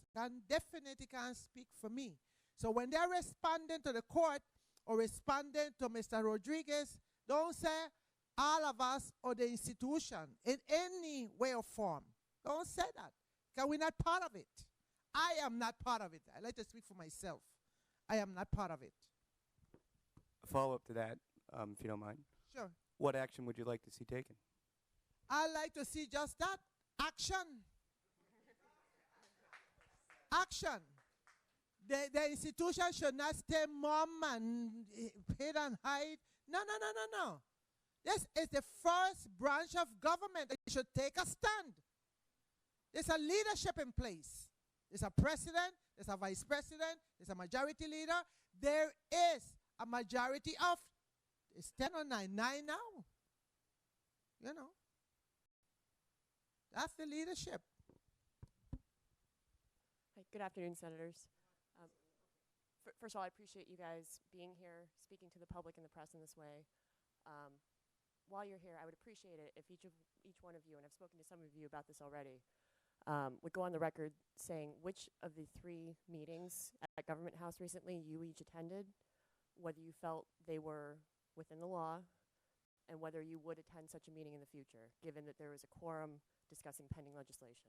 Definitely can't speak for me. So when they're responding to the court or responding to Mr. Rodriguez, don't say all of us or the institution in any way or form. Don't say that, because we're not part of it. I am not part of it. I like to speak for myself. I am not part of it. A follow-up to that, if you don't mind. Sure. What action would you like to see taken? I like to see just that. Action. Action. The institution should not stay mum and hid and hide. No. This is the first branch of government that should take a stand. There's a leadership in place. There's a president, there's a vice president, there's a majority leader. There is a majority of, it's 10 or 9 now. You know. That's the leadership. Hi, good afternoon, Senators. First of all, I appreciate you guys being here, speaking to the public and the press in this way. While you're here, I would appreciate it if each one of you, and I've spoken to some of you about this already, would go on the record saying which of the 3 meetings at Government House recently you each attended, whether you felt they were within the law, and whether you would attend such a meeting in the future, given that there was a quorum discussing pending legislation.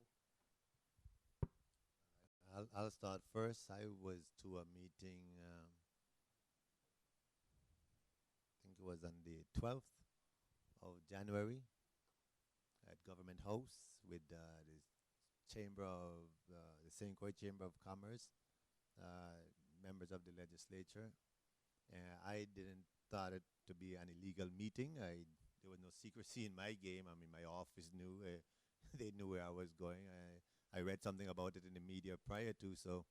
I'll start first. I was to a meeting, I think it was on the 12th of January at Government House with the Chamber of, the St. Croix Chamber of Commerce, members of the Legislature. I didn't thought it to be an illegal meeting. There was no secrecy in my game. I mean, my office knew, they knew where I was going. I read something about it in the media prior to, so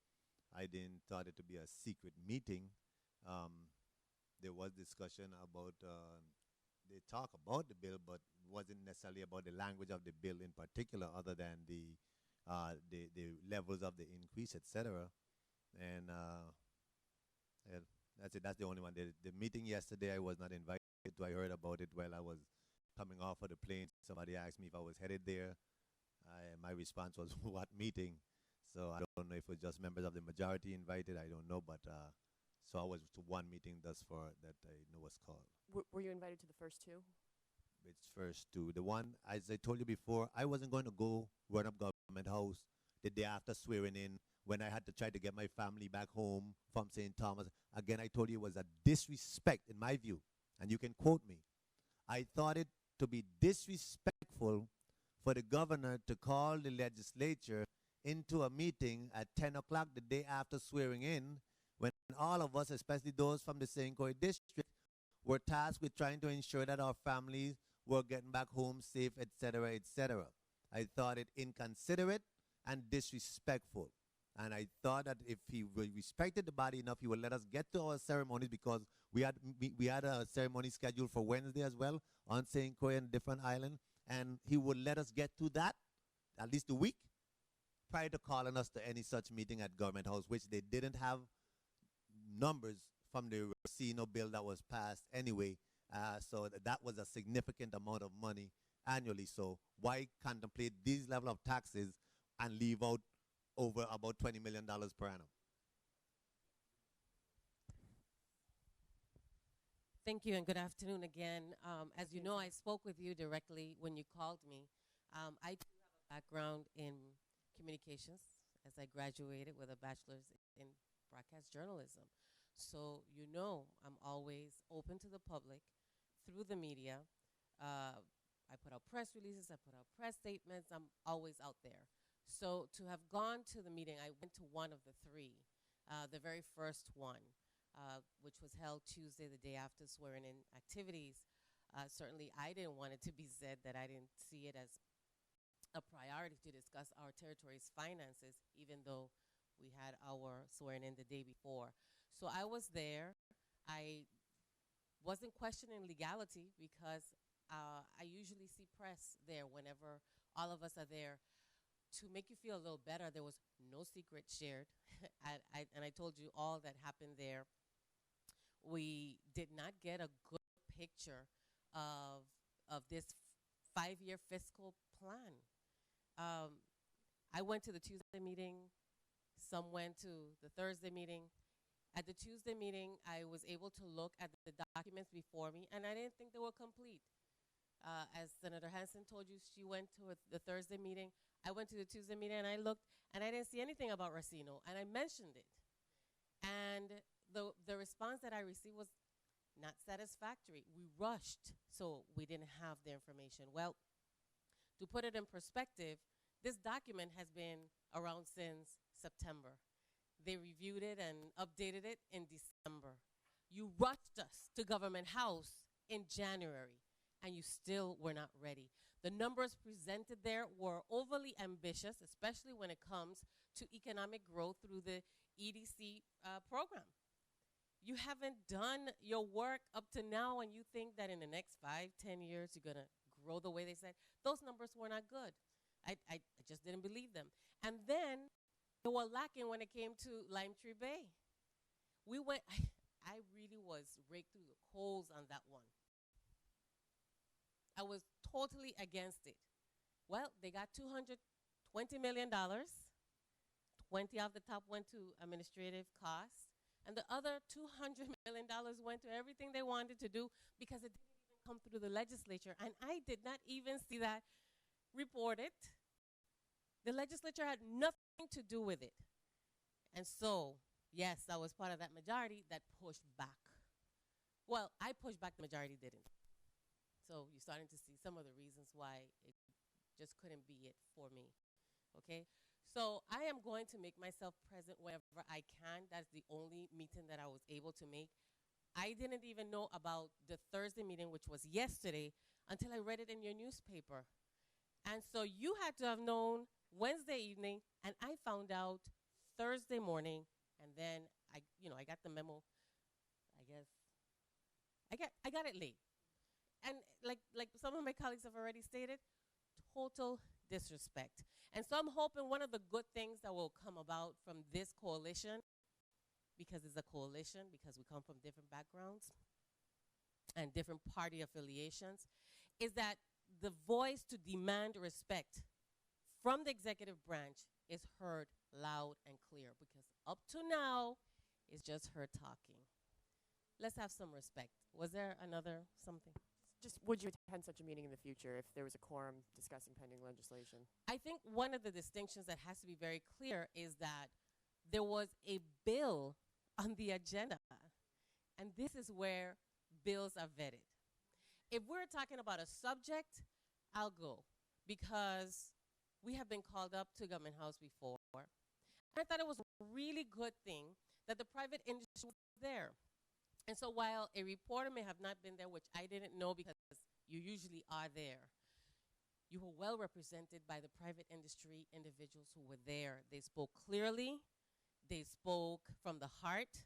I didn't thought it to be a secret meeting. There was discussion about, they talk about the bill, but wasn't necessarily about the language of the bill in particular, other than the levels of the increase, etc. And yeah, that's it. That's the only one. The meeting yesterday, I was not invited to. I heard about it while I was coming off of the plane. Somebody asked me if I was headed there. My response was, what meeting? So I don't know if it was just members of the majority invited. I don't know, but so I was to one meeting thus far that I know was called. Were you invited to the first 2? It's first 2. The one, as I told you before, I wasn't going to go run up Government House the day after swearing in when I had to try to get my family back home from St. Thomas. Again, I told you it was a disrespect in my view, and you can quote me. I thought it to be disrespectful for the governor to call the legislature into a meeting at 10 o'clock the day after swearing in, when all of us, especially those from the St. Croix district, were tasked with trying to ensure that our families were getting back home safe, etc., etc. I thought it inconsiderate and disrespectful. And I thought that if he respected the body enough, he would let us get to our ceremonies, because we had a ceremony scheduled for Wednesday as well on St. Croix and different island. And he would let us get to that, at least a week, prior to calling us to any such meeting at Government House, which they didn't have numbers from the Racino bill that was passed anyway. So that was a significant amount of money annually. So why contemplate these level of taxes and leave out over about $20 million per annum? Thank you, and good afternoon again. As you know, I spoke with you directly when you called me. I do have a background in communications, as I graduated with a bachelor's in broadcast journalism. So you know I'm always open to the public through the media. I put out press releases, I put out press statements, I'm always out there. So to have gone to the meeting, I went to one of the 3, the very first one. which was held Tuesday, the day after swearing-in activities. Certainly, I didn't want it to be said that I didn't see it as a priority to discuss our territory's finances, even though we had our swearing-in the day before. So I was there. I wasn't questioning legality because I usually see press there whenever all of us are there. To make you feel a little better, there was no secret shared. And I told you all that happened there. We did not get a good picture of this 5-year fiscal plan. I went to the Tuesday meeting. Some went to the Thursday meeting. At the Tuesday meeting, I was able to look at the documents before me, and I didn't think they were complete. As Senator Hansen told you, she went to the Thursday meeting. I went to the Tuesday meeting, and I looked, and I didn't see anything about Racino, and I mentioned it. And the response that I received was not satisfactory. We rushed, so we didn't have the information. Well, to put it in perspective, this document has been around since September. They reviewed it and updated it in December. You rushed us to Government House in January, and you still were not ready. The numbers presented there were overly ambitious, especially when it comes to economic growth through the EDC program. You haven't done your work up to now, and you think that in the next 5, 10 years you're going to grow the way they said. Those numbers were not good. I just didn't believe them. And then they were lacking when it came to Lime Tree Bay. I really was raked through the coals on that one. I was totally against it. Well, they got $220 million. 20 off the top went to administrative costs. And the other $200 million went to everything they wanted to do because it didn't even come through the legislature. And I did not even see that reported. The legislature had nothing to do with it. And so, yes, I was part of that majority that pushed back. Well, I pushed back, the majority didn't. So you're starting to see some of the reasons why it just couldn't be it for me, okay? So I am going to make myself present wherever I can. That's the only meeting that I was able to make. I didn't even know about the Thursday meeting, which was yesterday, until I read it in your newspaper. And so you had to have known Wednesday evening, and I found out Thursday morning, and then I got the memo. I got it late. And like some of my colleagues have already stated, total disrespect. And so I'm hoping one of the good things that will come about from this coalition, because it's a coalition, because we come from different backgrounds and different party affiliations, is that the voice to demand respect from the executive branch is heard loud and clear, because up to now, it's just her talking. Let's have some respect. Was there another something? Just would you attend such a meeting in the future if there was a quorum discussing pending legislation? I think one of the distinctions that has to be very clear is that there was a bill on the agenda, and this is where bills are vetted. If we're talking about a subject, I'll go, because we have been called up to Government House before. I thought it was a really good thing that the private industry was there. And so while a reporter may have not been there, which I didn't know because you usually are there, you were well represented by the private industry individuals who were there. They spoke clearly, they spoke from the heart,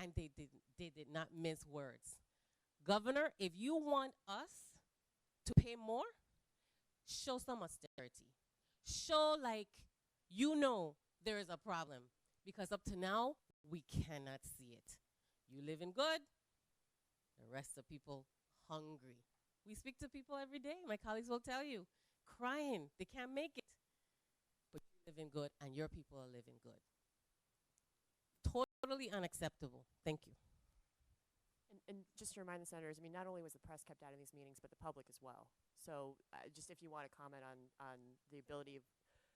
and they did not mince words. Governor, if you want us to pay more, show some austerity. Show like you know there is a problem, because up to now, we cannot see it. You living good, the rest of people hungry. We speak to people every day, my colleagues will tell you, crying, they can't make it. But you living good and your people are living good. Totally unacceptable. Thank you. And just to remind the senators, I mean, not only was the press kept out of these meetings, but the public as well. So just if you want to comment on the ability of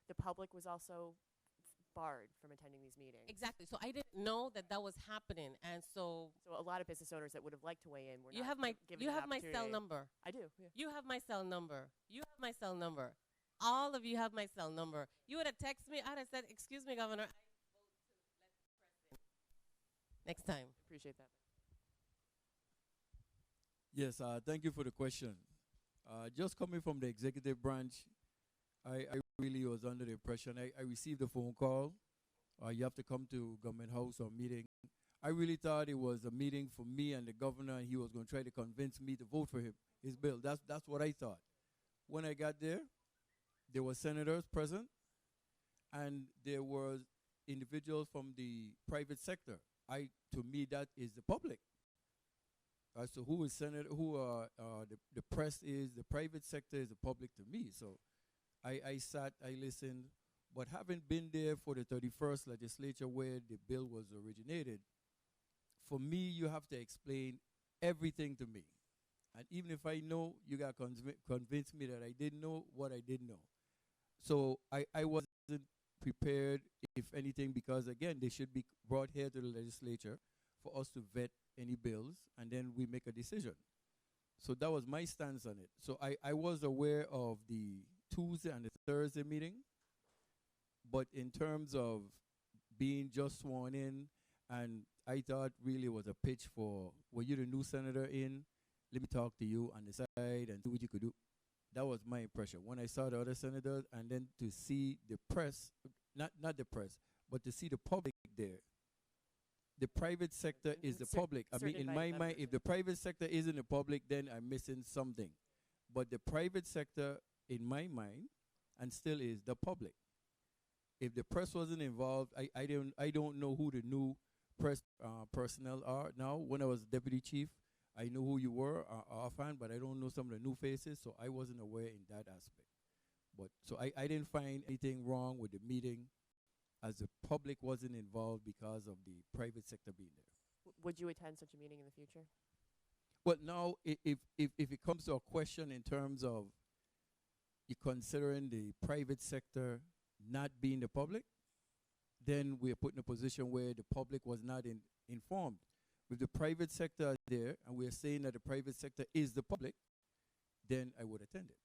the public was also barred from attending these meetings. Exactly. So I didn't know that was happening, and so a lot of business owners that would have liked to weigh in were you not have my given you an have my cell opportunity. number. I do. Yeah. You have my cell number. You have my cell number. All of you have my cell number. You would have texted me. I'd have said, "Excuse me, Governor, I vote to let the press in." Next time. Appreciate that. Yes, thank you for the question. Just coming from the executive branch, I really was under the impression. I received a phone call. You have to come to Government House or meeting. I really thought it was a meeting for me and the governor, and he was going to try to convince me to vote for his bill. That's what I thought. When I got there were senators present, and there was individuals from the private sector. To me, that is the public. So who is senator? The press is, the private sector is the public to me. So I sat, I listened, but having been there for the 31st legislature where the bill was originated, for me, you have to explain everything to me. And even if I know, you got to convince me that I didn't know what I didn't know. So I wasn't prepared, if anything, because, again, they should be brought here to the legislature for us to vet any bills, and then we make a decision. So that was my stance on it. So I was aware of the Tuesday and the Thursday meeting, but in terms of being just sworn in, and I thought really it was a pitch for, were you the new senator in? Let me talk to you on the side and see what you could do. That was my impression. When I saw the other senators, and then to see the press, not the press, but to see the public there. The private sector is the public. I mean, in my mind, if the private sector isn't the public, then I'm missing something. But the private sector, in my mind, and still is the public. If the press wasn't involved, I don't know who the new press personnel are now. When I was deputy chief, I knew who you were offhand, but I don't know some of the new faces, so I wasn't aware in that aspect. But so I didn't find anything wrong with the meeting, as the public wasn't involved because of the private sector being there. Would you attend such a meeting in the future? Well, now, if it comes to a question in terms of you considering the private sector not being the public, then we're put in a position where the public was not informed. With the private sector there, and we're saying that the private sector is the public, then I would attend it.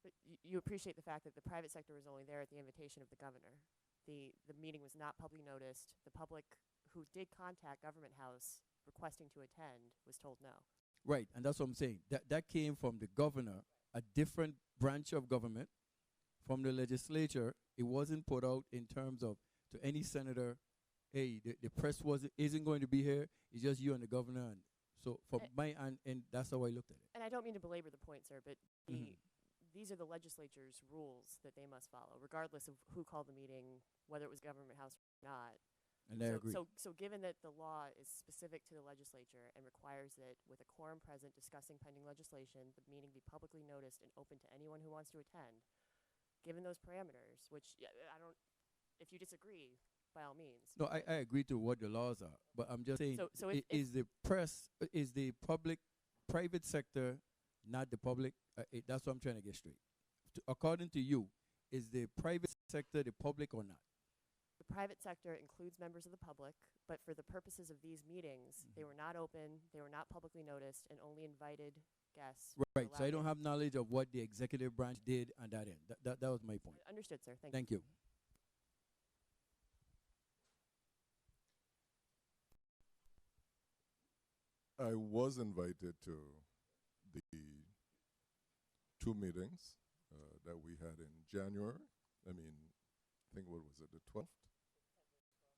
But you appreciate the fact that the private sector was only there at the invitation of the governor. The meeting was not publicly noticed. The public who did contact Government House requesting to attend was told no. Right, and that's what I'm saying. That came from the governor, a different branch of government. From the legislature, it wasn't put out in terms of to any senator, hey, the press isn't going to be here. It's just you and the governor. And so from my end, that's how I looked at it. And I don't mean to belabor the point, sir, but these are the legislature's rules that they must follow, regardless of who called the meeting, whether it was Government House or not. And I agree. So given that the law is specific to the legislature and requires that with a quorum present discussing pending legislation, the meeting be publicly noticed and open to anyone who wants to attend, given those parameters, which if you disagree, by all means. No, I agree to what the laws are, but I'm just saying, So is the press, is the private sector not the public? That's what I'm trying to get straight. According to you, is the private sector the public or not? The private sector includes members of the public, but for the purposes of these meetings, they were not open, they were not publicly noticed, and only invited guests. Right, so I don't have knowledge of what the executive branch did on that end. That was my point. Understood, sir. Thank you. I was invited to the two meetings that we had in January. I think what was it, the 12th?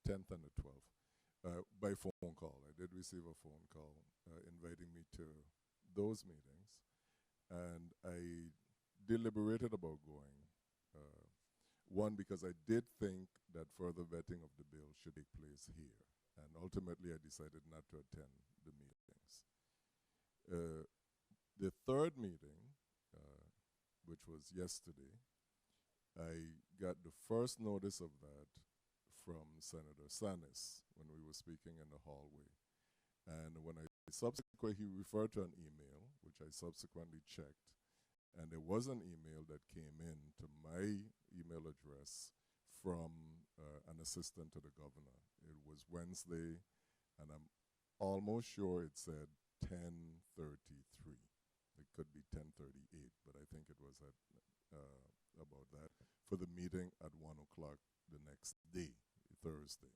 10th and the 12th, by phone call. I did receive a phone call inviting me to those meetings, and I deliberated about going. One, because I did think that further vetting of the bill should take place here, and ultimately I decided not to attend the meetings. The third meeting, which was yesterday, I got the first notice of that from Senator Sanis when we were speaking in the hallway. And when he referred to an email, which I subsequently checked, and there was an email that came in to my email address from an assistant to the governor. It was Wednesday, and I'm almost sure it said 10:33. It could be 10:38, but I think it was at about that, for the meeting at 1 o'clock the next day, Thursday.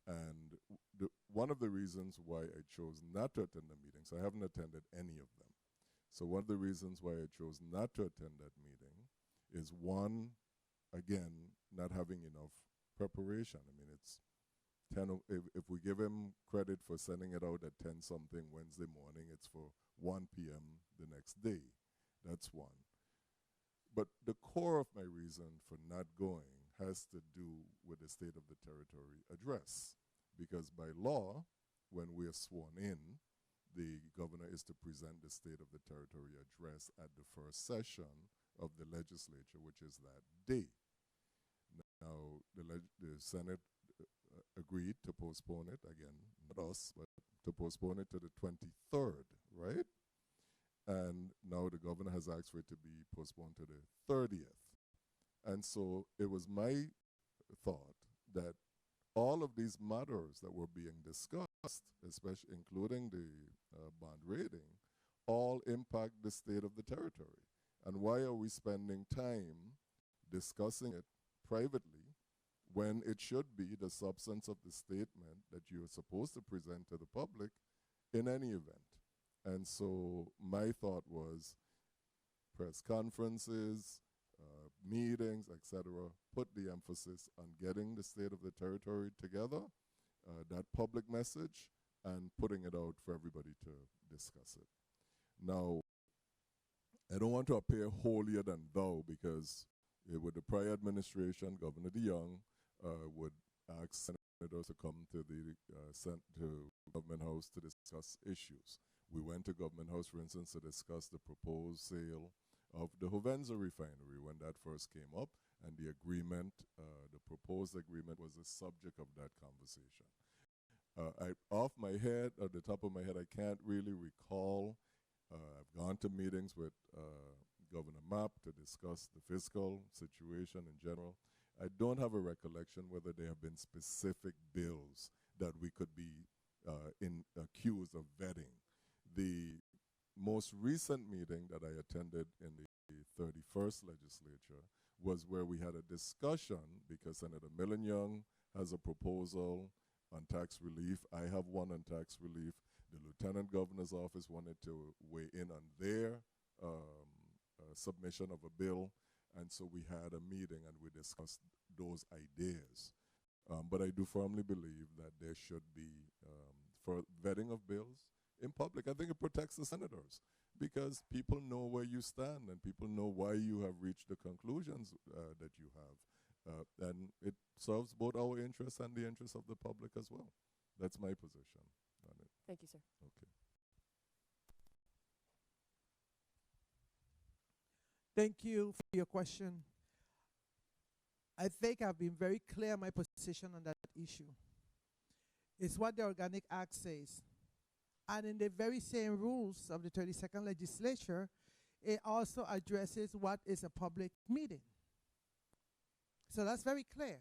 And one of the reasons why I chose not to attend the meetings, I haven't attended any of them. So one of the reasons why I chose not to attend that meeting is one, again, not having enough preparation. I mean, it's 10, if we give him credit for sending it out at 10 something Wednesday morning, it's for 1 p.m. the next day. That's one. But the core of my reason for not going has to do with the State of the Territory address. Because by law, when we are sworn in, the governor is to present the State of the Territory address at the first session of the legislature, which is that day. Now, the Senate agreed to postpone it, again, not us, but to postpone it to the 23rd, right? And now the governor has asked for it to be postponed to the 30th. And so it was my thought that all of these matters that were being discussed, especially including the bond rating, all impact the state of the territory. And why are we spending time discussing it privately when it should be the substance of the statement that you're supposed to present to the public in any event? And so my thought was press conferences, meetings, etc., put the emphasis on getting the state of the territory together, that public message, and putting it out for everybody to discuss it. Now, I don't want to appear holier than thou because with the prior administration, Governor DeYoung would ask senators to come to the to Government House to discuss issues. We went to Government House, for instance, to discuss the proposed sale of the Hovenza refinery when that first came up, and the agreement, the proposed agreement, was the subject of that conversation. Off my head, at the top of my head, I can't really recall. I've gone to meetings with Governor Mapp to discuss the fiscal situation in general. I don't have a recollection whether there have been specific bills that we could be accused of vetting. The most recent meeting that I attended in the 31st legislature was where we had a discussion because Senator Millin Young has a proposal on tax relief. I have one on tax relief. The Lieutenant Governor's office wanted to weigh in on their submission of a bill, and so we had a meeting and we discussed those ideas. But I do firmly believe that there should be, for vetting of bills in public, I think it protects the senators because people know where you stand and people know why you have reached the conclusions that you have. And it serves both our interests and the interests of the public as well. That's my position on it. Thank you, sir. Okay. Thank you for your question. I think I've been very clear my position on that issue. It's what the Organic Act says. And in the very same rules of the 32nd Legislature, it also addresses what is a public meeting. So that's very clear.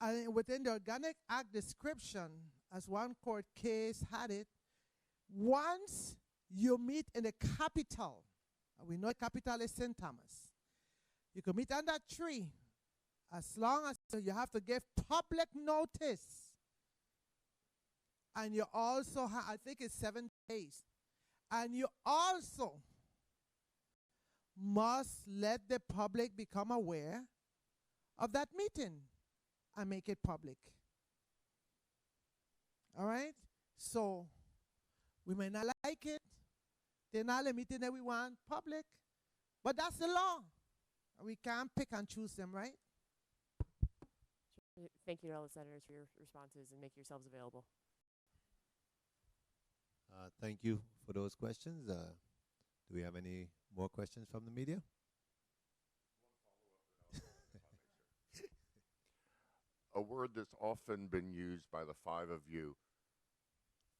And within the Organic Act description, as one court case had it, once you meet in the capital, we know the capital is St. Thomas, you can meet under a tree as long as you have to give public notice. And you also have, I think it's 7 days. And you also must let the public become aware of that meeting and make it public. All right? So we may not like it. They're not a meeting that we want public. But that's the law. We can't pick and choose them, right? Thank you to all the senators for your responses and make yourselves available. Thank you for those questions. Do we have any more questions from the media? A word that's often been used by the five of you,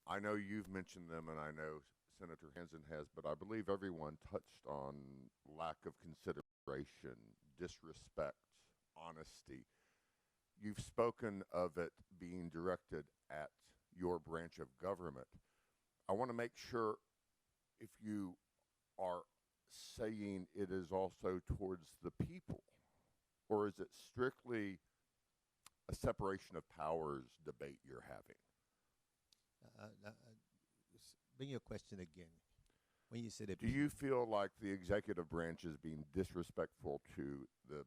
I know you've mentioned them and I know Senator Hansen has, but I believe everyone touched on lack of consideration, disrespect, honesty. You've spoken of it being directed at your branch of government. I want to make sure if you are saying it is also towards the people, or is it strictly a separation of powers debate you're having. Bring your question again. When you say the Do you feel like the executive branch is being disrespectful to the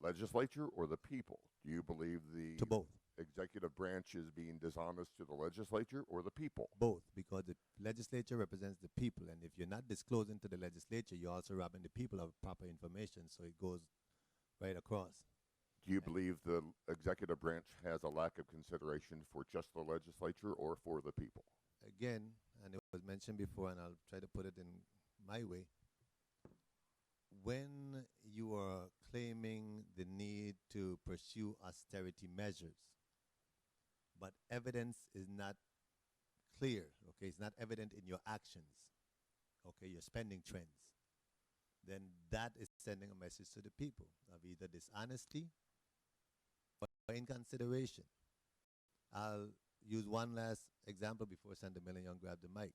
legislature or the people? Do you believe the to both? executive branch is being dishonest to the legislature or the people? Both, because the legislature represents the people, and if you're not disclosing to the legislature, you're also robbing the people of proper information, so it goes right across. Do you believe the executive branch has a lack of consideration for just the legislature or for the people? Again, and it was mentioned before, and I'll try to put it in my way. When you are claiming the need to pursue austerity measures, but evidence is not clear, okay, it's not evident in your actions, okay, your spending trends, then that is sending a message to the people of either dishonesty or inconsideration. I'll use one last example before Senator Millin Young grabbed the mic.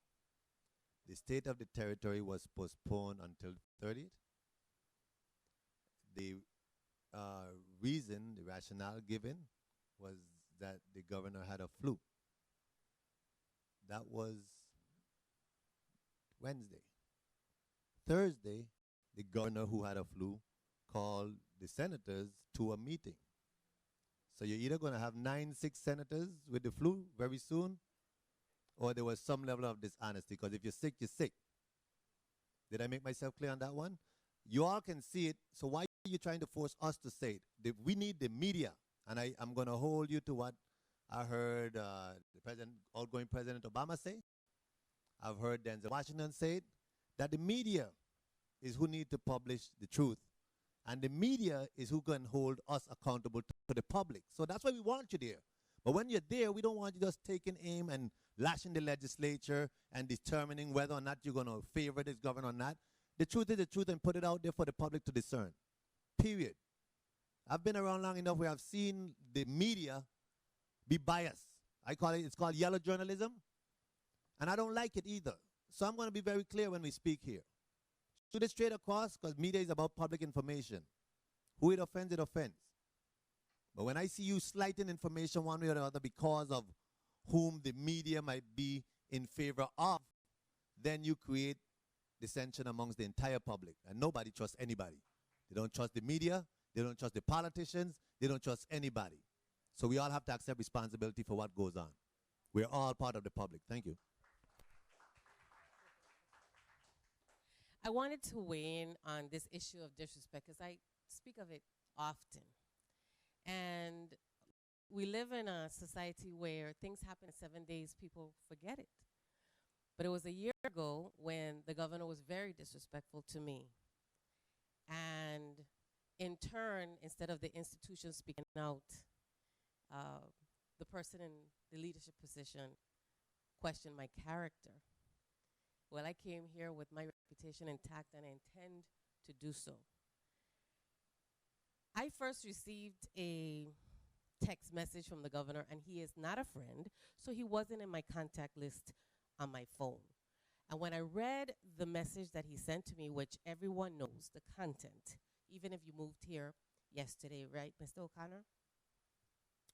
The state of the territory was postponed until 30th. The reason, the rationale given was that the governor had a flu. That was Wednesday. Thursday, the governor who had a flu called the senators to a meeting. So you're either going to have 6 senators with the flu very soon, or there was some level of dishonesty, because if you're sick, you're sick. Did I make myself clear on that one? You all can see it, so why are you trying to force us to say it? We need the media, and I'm going to hold you to what I heard the outgoing President Obama say. I've heard Denzel Washington say it, that the media is who need to publish the truth. And the media is who can hold us accountable to the public. So that's why we want you there. But when you're there, we don't want you just taking aim and lashing the legislature and determining whether or not you're going to favor this governor or not. The truth is the truth, and put it out there for the public to discern. Period. I've been around long enough where I've seen the media be biased. It's called yellow journalism. And I don't like it either. So I'm going to be very clear when we speak here. Shoot it straight across, because media is about public information. Who it offends, it offends. But when I see you slighting information one way or the other because of whom the media might be in favor of, then you create dissension amongst the entire public. And nobody trusts anybody. They don't trust the media. They don't trust the politicians. They don't trust anybody. So we all have to accept responsibility for what goes on. We're all part of the public. Thank you. I wanted to weigh in on this issue of disrespect because I speak of it often. And we live in a society where things happen in 7 days, people forget it. But it was a year ago when the governor was very disrespectful to me. And in turn, instead of the institution speaking out, the person in the leadership position questioned my character. Well, I came here with my reputation intact, and I intend to do so. I first received a text message from the governor, and he is not a friend, so he wasn't in my contact list on my phone. And when I read the message that he sent to me, which everyone knows the content, even if you moved here yesterday, right, Mr. O'Connor?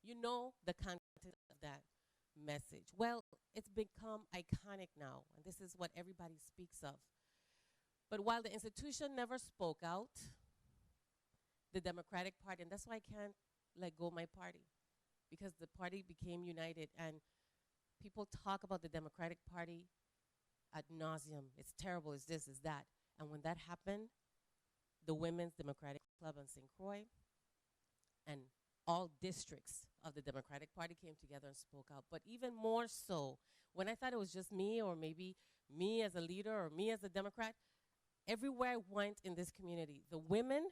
You know the content of that message. Well, it's become iconic now, and this is what everybody speaks of. But while the institution never spoke out, the Democratic Party, and that's why I can't let go of my party, because the party became united, and people talk about the Democratic Party ad nauseum. It's terrible, it's this, it's that. And when that happened, the Women's Democratic Club on St. Croix and all districts of the Democratic Party came together and spoke out. But even more so, when I thought it was just me, or maybe me as a leader or me as a Democrat, everywhere I went in this community, the women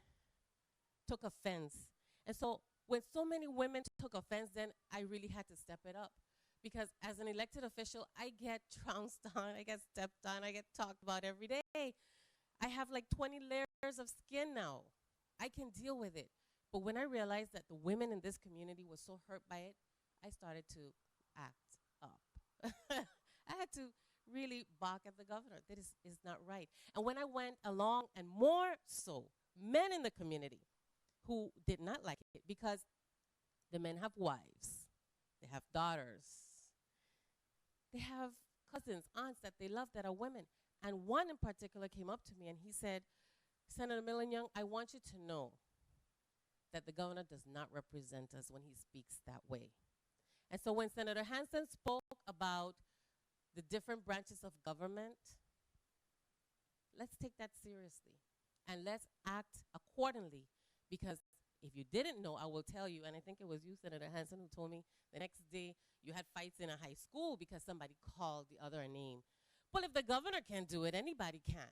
took offense. And so when so many women took offense, then I really had to step it up. Because as an elected official, I get trounced on, I get stepped on, I get talked about every day. I have like 20 layers of skin now. I can deal with it. But when I realized that the women in this community were so hurt by it, I started to act up. I had to really balk at the governor. That is not right. And when I went along, and more so, men in the community who did not like it, because The men have wives, they have daughters, they have cousins, aunts that they love that are women. And one in particular came up to me and he said, Senator Millin Young, I want you to know that the governor does not represent us when he speaks that way. And so when Senator Hansen spoke about the different branches of government, let's take that seriously and let's act accordingly. Because if you didn't know, I will tell you, and I think it was you, Senator Hansen, who told me the next day you had fights in a high school because somebody called the other a name. Well, if the governor can do it, anybody can.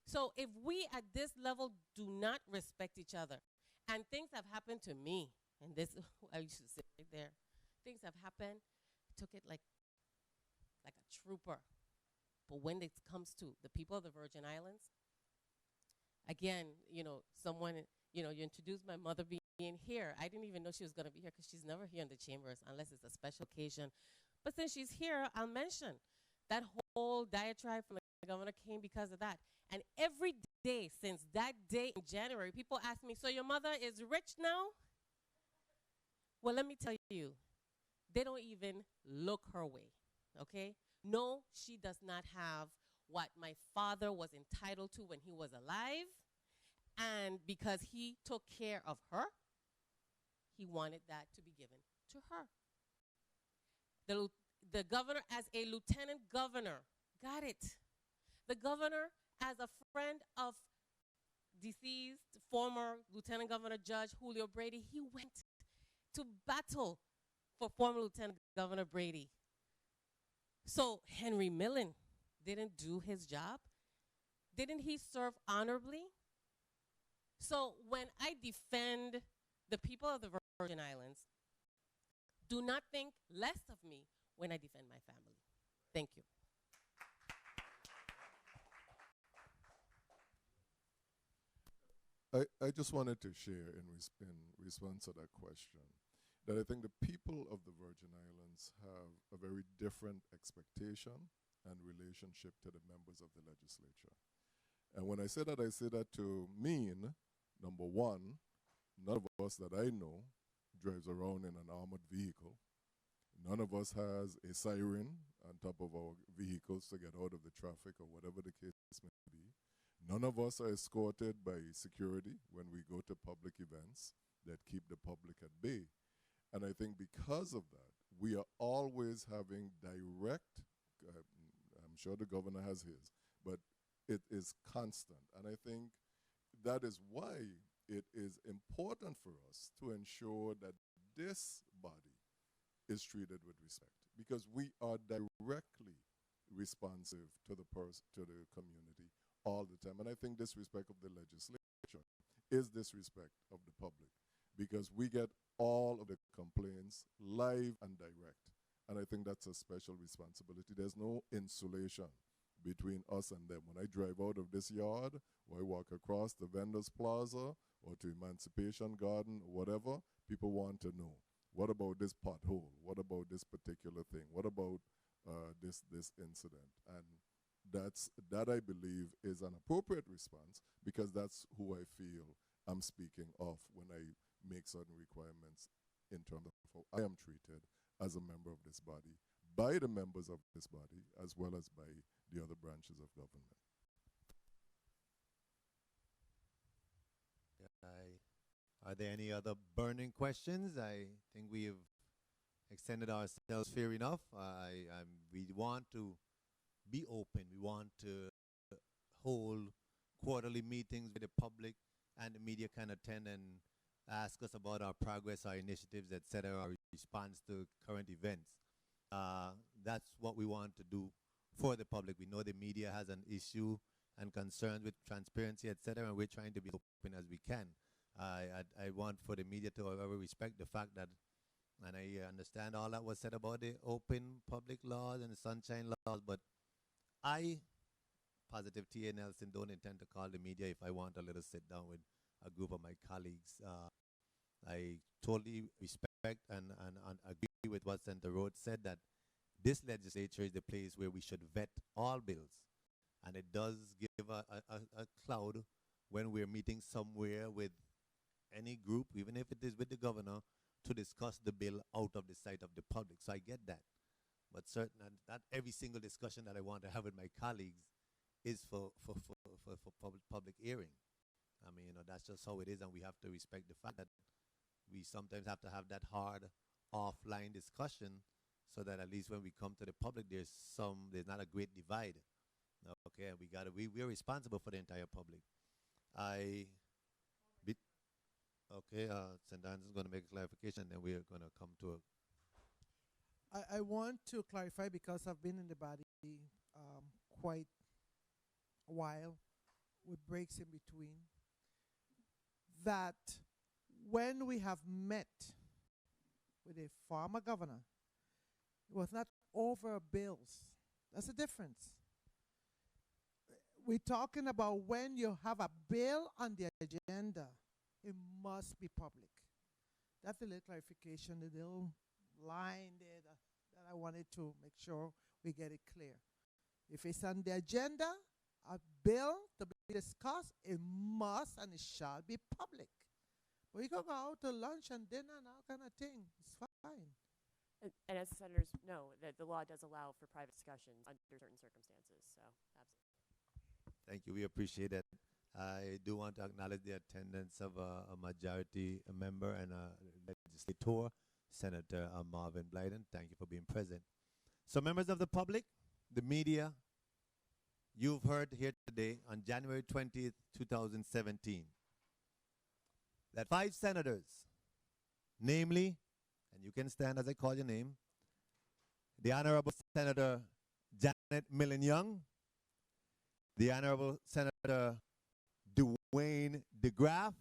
So if we at this level do not respect each other, and things have happened to me, and this, I used to sit right there, things have happened, I took it like a trooper. But when it comes to the people of the Virgin Islands, again, someone, you introduced my mother being here. I didn't even know she was going to be here because she's never here in the chambers unless it's a special occasion. But since she's here, I'll mention that whole diatribe from the governor came because of that. And every day since that day in January, people ask me, so your mother is rich now? Well, let me tell you, they don't even look her way, okay? No, she does not have what my father was entitled to when he was alive. And because he took care of her, he wanted that to be given to her. The governor, as a lieutenant governor, got it. The governor, as a friend of deceased former Lieutenant Governor Judge Julio Brady, he went to battle for former Lieutenant Governor Brady. So Henry Millin didn't do his job? Didn't he serve honorably? So when I defend the people of the Virgin Islands, do not think less of me when I defend my family. Thank you. I just wanted to share in response to that question that I think the people of the Virgin Islands have a very different expectation and relationship to the members of the legislature. And when I say that to mean, number one, none of us that I know drives around in an armored vehicle. None of us has a siren on top of our vehicles to get out of the traffic or whatever the case may be. None of us are escorted by security when we go to public events that keep the public at bay. And I think because of that, we are always having direct, I'm sure the governor has his, but it is constant. And I think that is why it is important for us to ensure that this body is treated with respect, because we are directly responsive to the community all the time. And I think disrespect of the legislature is disrespect of the public, because we get all of the complaints live and direct. And I think that's a special responsibility. There's no insulation between us and them. When I drive out of this yard, or I walk across the Vendors Plaza, or to Emancipation Garden, or whatever, people want to know, what about this pothole? What about this particular thing? What about this incident? And that I believe is an appropriate response, because that's who I feel I'm speaking of when I make certain requirements in terms of how I am treated as a member of this body, by the members of this body, as well as by the other branches of government. Are there any other burning questions? I think we have extended ourselves fair enough. We want to be open. We want to hold quarterly meetings with the public and the media can attend and ask us about our progress, our initiatives, etc., our response to current events. That's what we want to do for the public. We know the media has an issue and concerns with transparency, etc., and we're trying to be open as we can. I want for the media to, however, respect the fact that, and I understand all that was said about the open public laws and the sunshine laws, but I, positive T.A. Nelson, don't intend to call the media if I want a little sit down with a group of my colleagues. I totally respect and agree with what Senator Roach said, that this legislature is the place where we should vet all bills. And it does give a cloud when we're meeting somewhere with any group, even if it is with the discuss the bill out of the sight of the public. So I get that. But certain, and not every single discussion that I want to have with my colleagues is for public hearing. I mean, that's just how it is, and we have to respect the fact that we sometimes have to have that hard offline discussion so that at least when we come to the public, there's not a great divide. Okay, we're responsible for the entire public. St. Anne's is going to make a clarification, and then we're going to come to I want to clarify because I've been in the body quite a while with breaks in between, that when we have met with a former governor, it was not over bills. That's the difference. We're talking about when you have a bill on the agenda, it must be public. That's a little clarification, a little line there that I wanted to make sure we get it clear. If it's on the agenda, a bill to be discussed, it must and it shall be public. We can go out to lunch and dinner and all kind of thing. It's fine. And as the senators know, that the law does allow for private discussions under certain circumstances. So, absolutely. Thank you. We appreciate that. I do want to acknowledge the attendance of a majority member and a legislator, Senator Marvin Blyden. Thank you for being present. So, members of the public, the media, you've heard here today on January 20th, 2017, that 5 senators, namely, and you can stand as I call your name, the Honorable Senator Janet Millin Young, the Honorable Senator DeGraff,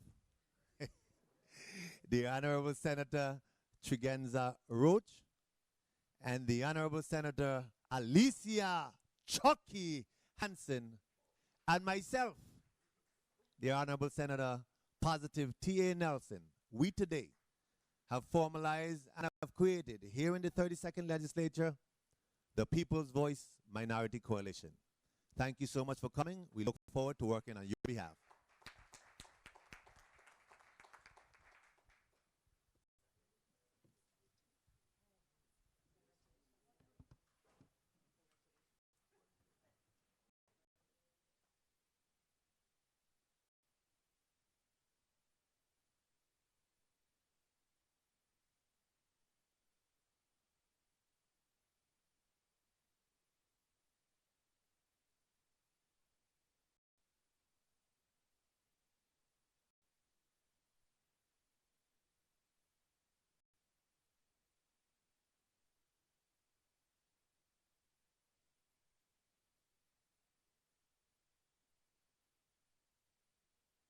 the Honorable Senator Trigenza Roach, and the Honorable Senator Alicia Chucky Hansen, and myself, the Honorable Senator Positive T.A. Nelson. We today have formalized and have created here in the 32nd Legislature the People's Voice Minority Coalition. Thank you so much for coming. We look forward to working on your behalf.